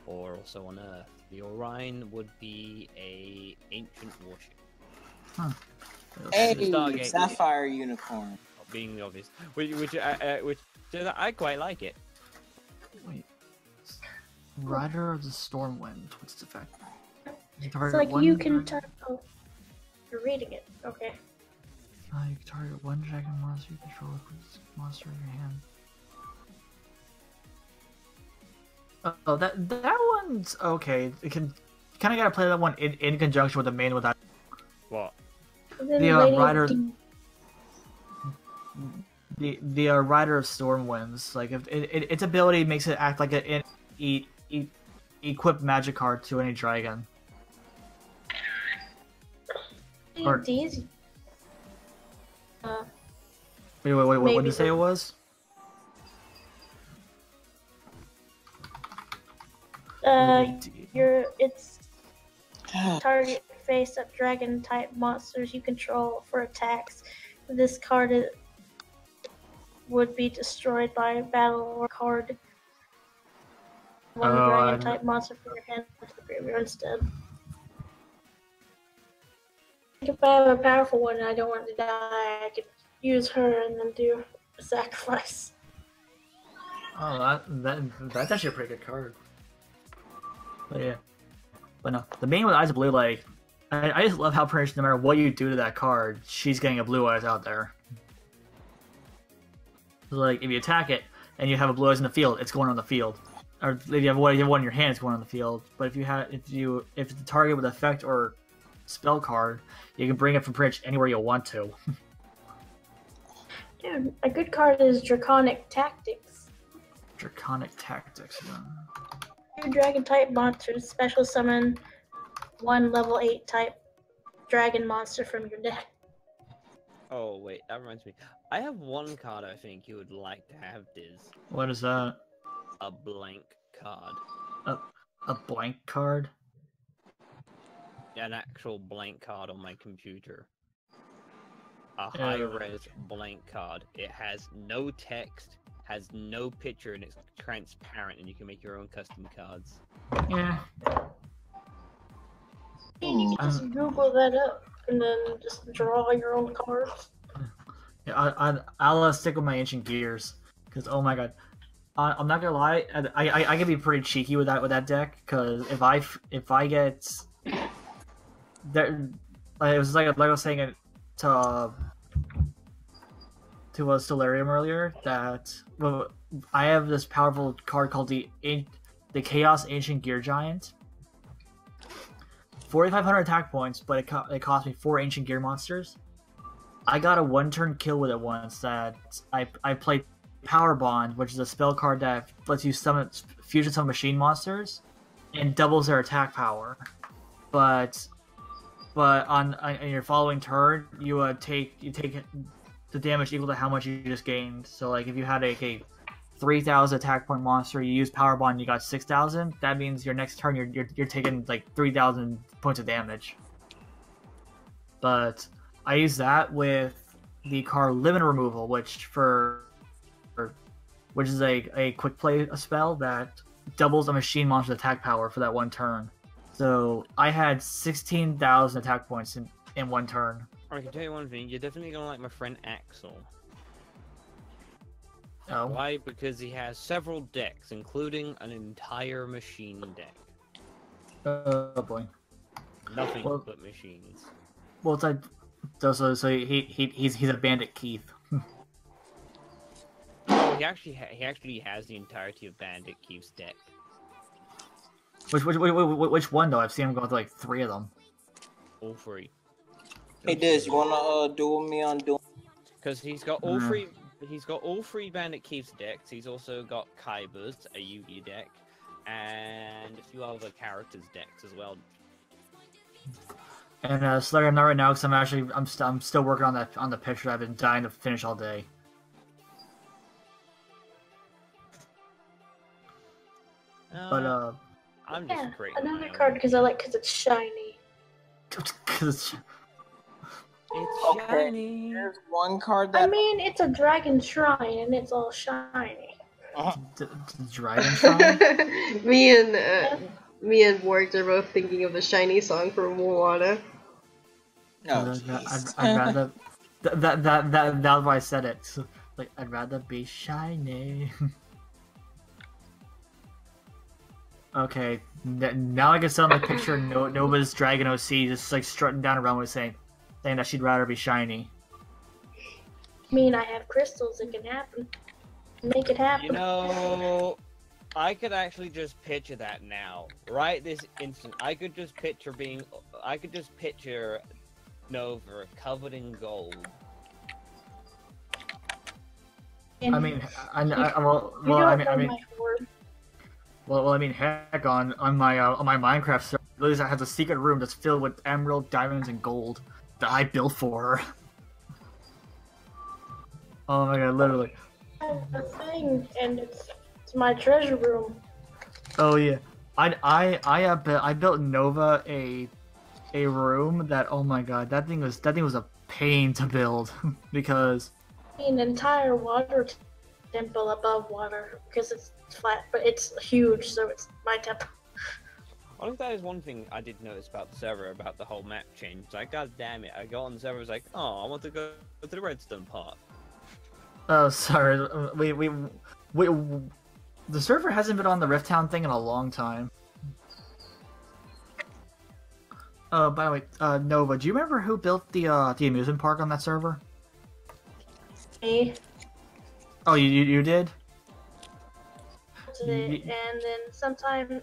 or also on Earth. The Orion would be a ancient warship. Huh. Hey, Stargate. Sapphire Unicorn. Being the obvious, which I quite like it. Wait. Rider of the Stormwind. What's its effect? It's like you can oh, you're reading it. Okay. You can target one dragon monster you control with monster in your hand. Oh, that one's okay. It can kind of gotta play that one in conjunction with the main without. What? The Rider. The Rider of Stormwinds. Like if its ability makes it act like an equipped magic card to any dragon. Or, it's easy. wait, what did you say it was? It's target face-up dragon-type monsters you control for attacks. This card would be destroyed by a battle or card. One dragon-type monster from your hand to the graveyard instead. If I have a powerful one and I don't want to die, I could use her and then do a sacrifice. Oh, that's actually a pretty good card. But yeah. But no, the main with Eyes of Blue, like, I just love how pretty much no matter what you do to that card, she's getting a blue eyes out there. So, like, if you attack it and you have a blue eyes in the field, it's going on the field. Or if you have one in your hand, it's going on the field. But if it's the target with effect or spell card, you can bring it from pretty much anywhere you want to. Dude, a good card is Draconic Tactics. Draconic Tactics. Yeah. Two dragon-type monsters special summon one level 8 type dragon monster from your deck. Oh wait, that reminds me. I have one card I think you would like to have, Diz. What is that? A blank card. A blank card? An actual blank card on my computer. A high-res blank card. It has no text, has no picture, and it's transparent, and you can make your own custom cards. Yeah. You can just Google that up and then just draw your own cards. Yeah, I'll stick with my Ancient Gears, because oh my god, I'm not gonna lie, I can be pretty cheeky with that deck, because if I get there, it was like I was saying it to Stellarium earlier, that I have this powerful card called the Chaos Ancient Gear Giant. 4,500 attack points, but it cost me 4 Ancient Gear monsters. I got a 1-turn kill with it once. That I played Power Bond, which is a spell card that lets you fusion summon machine monsters, and doubles their attack power. But on your following turn, you take the damage equal to how much you just gained. So like if you had a 3,000 attack point monster, you use Power Bond, you got 6,000. That means your next turn you're taking like 3,000 points of damage. But I use that with the card Limit Removal, which is a quick play spell that doubles a machine monster's attack power for that one turn. So I had 16,000 attack points in one turn. I can tell you one thing, you're definitely gonna like my friend Axel. Oh. Why? Because he has several decks, including an entire machine deck. Oh boy. Nothing but machines. Well, it's like so he's a Bandit Keith. Oh, he actually has the entirety of Bandit Keith's deck. Which one though? I've seen him go with like 3 of them. All 3. Hey, Diz, you wanna duel me on duel? Because he's got all 3. He's got all 3 Bandit Keith's decks. He's also got Kaiba's, a Yugi deck, and a few other characters' decks as well. And Slayer, I'm not right now because I'm still working on the picture. I've been dying to finish all day. But I'm just Yeah, creating my another own. card because it's shiny. cause It's Okay. shiny. There's one card I that mean, it's a dragon shrine and it's all shiny. the dragon shrine. Me and Warwick are both thinking of the shiny song from Moana. Oh, I'd jeez. rather that's why I said it. So, like I'd rather be shiny. Okay, now I can suddenly picture Nova's Dragon OC just like strutting down a runway saying that she'd rather be shiny. I mean, I have crystals, it can happen. Make it happen. You know, I could actually just picture that now. Right this instant, I could just picture Nova covered in gold. And I mean, you don't know my horde. I mean, heck, on my Minecraft server, Liz has a secret room that's filled with emerald, diamonds, and gold that I built for her. Oh my god, literally. I have a thing, and it's my treasure room. Oh yeah, I built Nova a room that, oh my god, that thing was a pain to build because An entire water temple above water because it's flat, but it's huge, so it's my temple. I think that is one thing I did notice about the server, about the whole map change. Like, god damn it, I got on the server, I was like, oh, I want to go to the redstone part. oh sorry, we the server hasn't been on the Rift Town thing in a long time. By the way, Nova, do you remember who built the amusement park on that server? Me. Oh, you did? And then sometime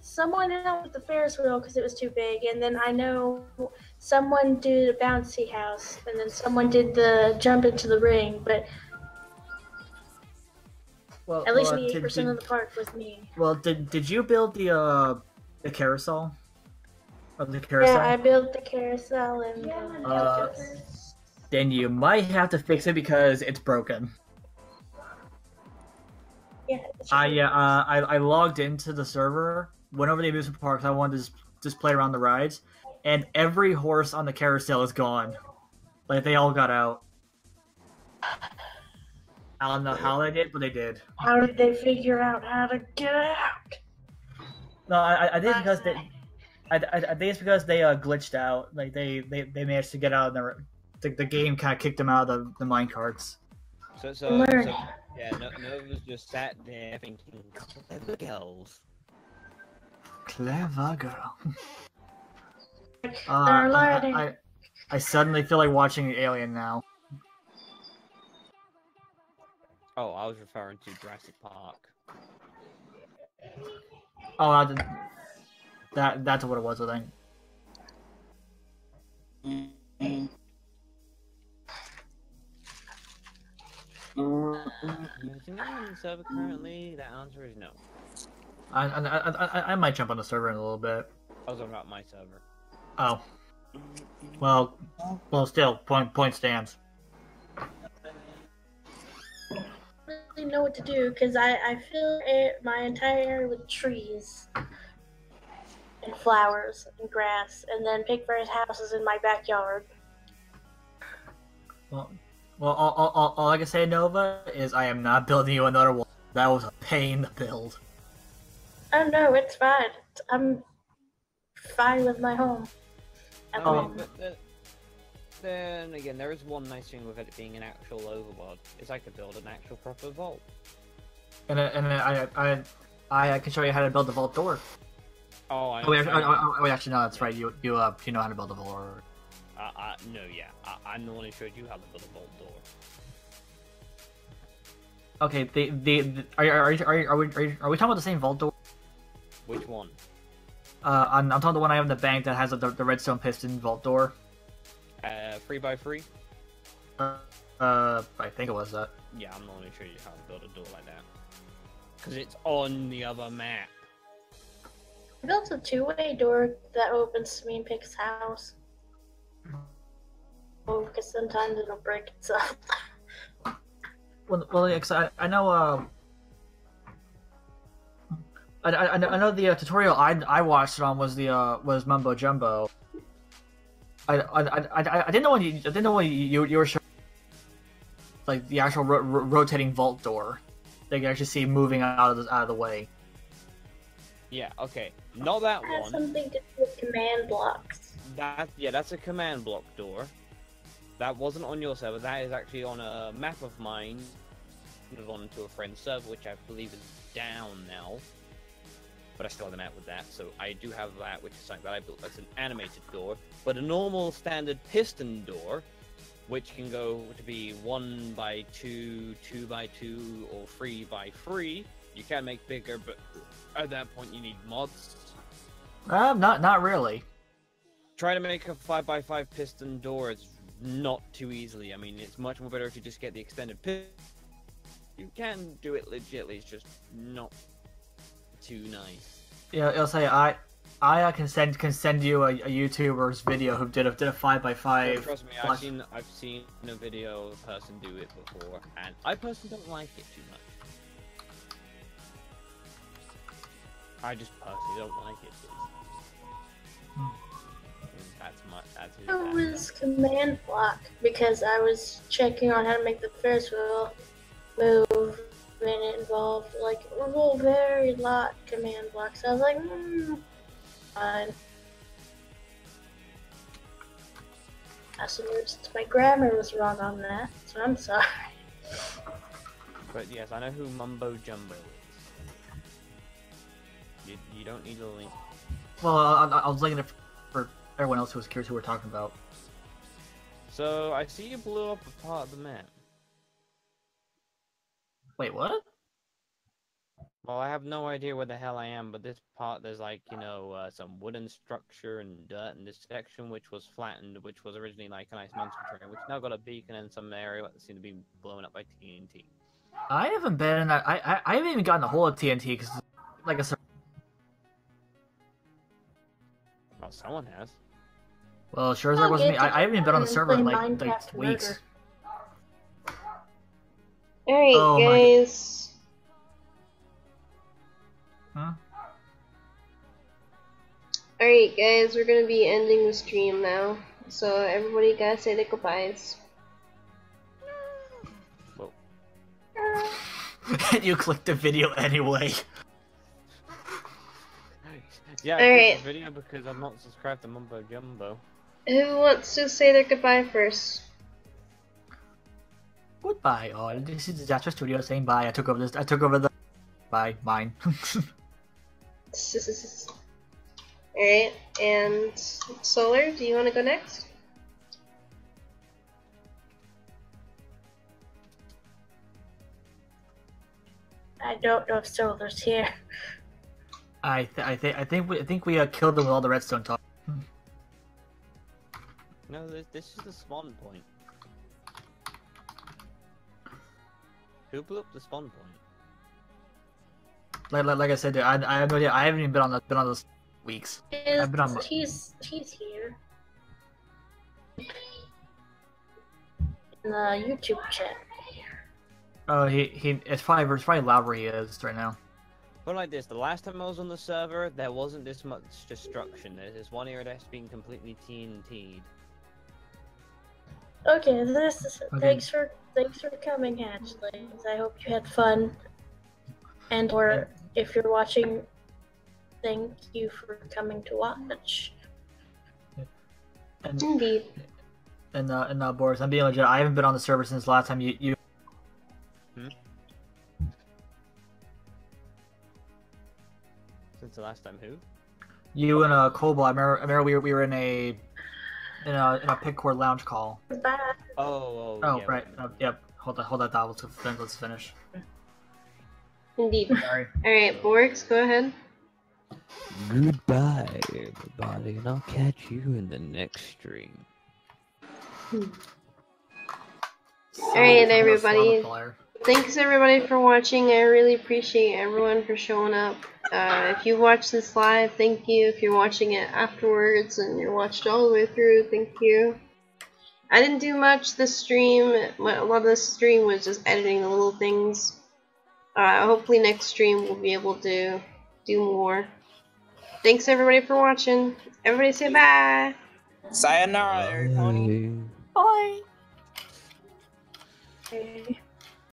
someone helped with the Ferris wheel because it was too big, and then I know someone did a bouncy house, and then someone did the jump into the ring, but Well, at least 80% of the park was me. Well, did you build the carousel? Of the carousel? Yeah, I built the carousel and then you might have to fix it because it's broken. yeah. I logged into the server, went over the amusement parks. I wanted to just play around the rides, and every horse on the carousel is gone. Like they all got out. I don't know how they did, but they did. How did they figure out how to get out? No, I think it's because I think it's because they glitched out. Like they managed to get out, and the game kind of kicked them out of the minecarts. So yeah, Nova's just sat there thinking, clever girls. Clever girl. They're learning. I suddenly feel like watching Alien now. Oh, I was referring to Jurassic Park. Oh, that's what it was, I think. Using on the server currently? The answer is no. I might jump on the server in a little bit. I was talking about my server. Oh. Well, still, point stands. Really know what to do because I fill my entire area with trees and flowers and grass, and then pick various houses in my backyard. Well, all I can say, Nova, is I am not building you another wall. That was a pain to build. Oh no, it's fine. I'm fine with my home. But then again, there is one nice thing with it being an actual overworld, is I could build an actual proper vault. And I can show you how to build the vault door. Oh, actually, no, that's right. You know how to build a vault. No, yeah. I'm the one who showed you how to build a vault door. Okay, are we talking about the same vault door? Which one? I'm talking the one I have in the bank that has the redstone piston vault door. 3x3? I think it was that. Yeah, I'm the one who showed you how to build a door like that. Because it's on the other map. I built a two-way door that opens to me and Pick's house. Oh, because sometimes it'll break itself. Well, yeah, 'cause I know I know the tutorial I watched it on was Mumbo Jumbo. I didn't know when you were showing like the actual rotating vault door. They can actually see moving out of the way. Yeah, okay. Not that It has one. something to do with command blocks. That's a command block door. That wasn't on your server. That is actually on a map of mine. Moved on to a friend's server, which I believe is down now. But I still haven't out with that, so I do have that, which is something that I built. That's an animated door. But a normal standard piston door, which can go to be 1 by 2, 2 by 2, or 3 by 3. You can make bigger, but at that point you need mods. Not really. Try to make a 5 by 5 piston door. It's not too easily. I mean, it's much more better if you just get the extended piston. You can do it legitly. It's just not too nice. Yeah, I'll say I can send you a YouTuber's video who did a 5 by 5. Trust me, I've seen a video of a person do it before, and I personally don't like it too much. I just personally don't like it. That's It was command block because I was checking on how to make the Ferris wheel move, and it involved like a whole very lot command blocks. So I was like, fine. Passengers, my grammar was wrong on that, so I'm sorry. But yes, I know who Mumbo Jumbo is. You don't need a link. Well, I was linking it for everyone else who was curious who we're talking about. So I see you blew up a part of the map. Wait, what? Well, I have no idea where the hell I am, but this part, there's like, some wooden structure and dirt in this section, which was flattened, which was originally like a nice mountain terrain, which now got a beacon in some area that seemed to be blown up by TNT. I haven't been in that. I haven't even gotten a hold of TNT because, like I said. Well, someone has. Well, sure as there wasn't me. I haven't even been on the server in like weeks. Alright, Oh, guys. Huh? Alright, guys, we're gonna be ending the stream now. So, everybody gotta say their goodbyes. Whoa. You clicked the video anyway. Yeah, I Alright. clicked the video because I'm not subscribed to Mumbo Jumbo. Who wants to say their goodbye first? Goodbye, all. This is Disaster Studio saying bye. I took over the. Bye, mine. Alright, and Solar, do you want to go next? I don't know if Solar's here. I think we killed them with all the redstone talk. No, this is the spawn point. Who blew up the spawn point? Like I said, I have no idea. I haven't even been on those weeks. I've been on. He's here. In the YouTube chat. Oh, it's probably loud where he is right now. But like this, the last time I was on the server, there wasn't this much destruction. There's this one area that's been completely TNT'd. Okay, Okay. thanks for coming, Hatchlings. I hope you had fun. And or if you're watching, thank you for coming to watch. And Indeed. Boris, I'm being legit. I haven't been on the server since the last time you. Since the last time, who? You and Cobalt. I remember we were in a Pigcore lounge call. Bye. Oh, yeah, right. Yep. Hold that thought. Let's finish. Indeed. Sorry. Alright, Borix, go ahead. Goodbye, everybody, and I'll catch you in the next stream. Alright, everybody. Thanks everybody for watching. I really appreciate everyone for showing up. If you watched this live, thank you. If you're watching it afterwards and you watched all the way through, thank you. I didn't do much this stream. A lot of this stream was just editing the little things. Hopefully next stream we'll be able to do more. Thanks everybody for watching. Everybody say bye. Sayonara, Air Pony. Bye. Okay.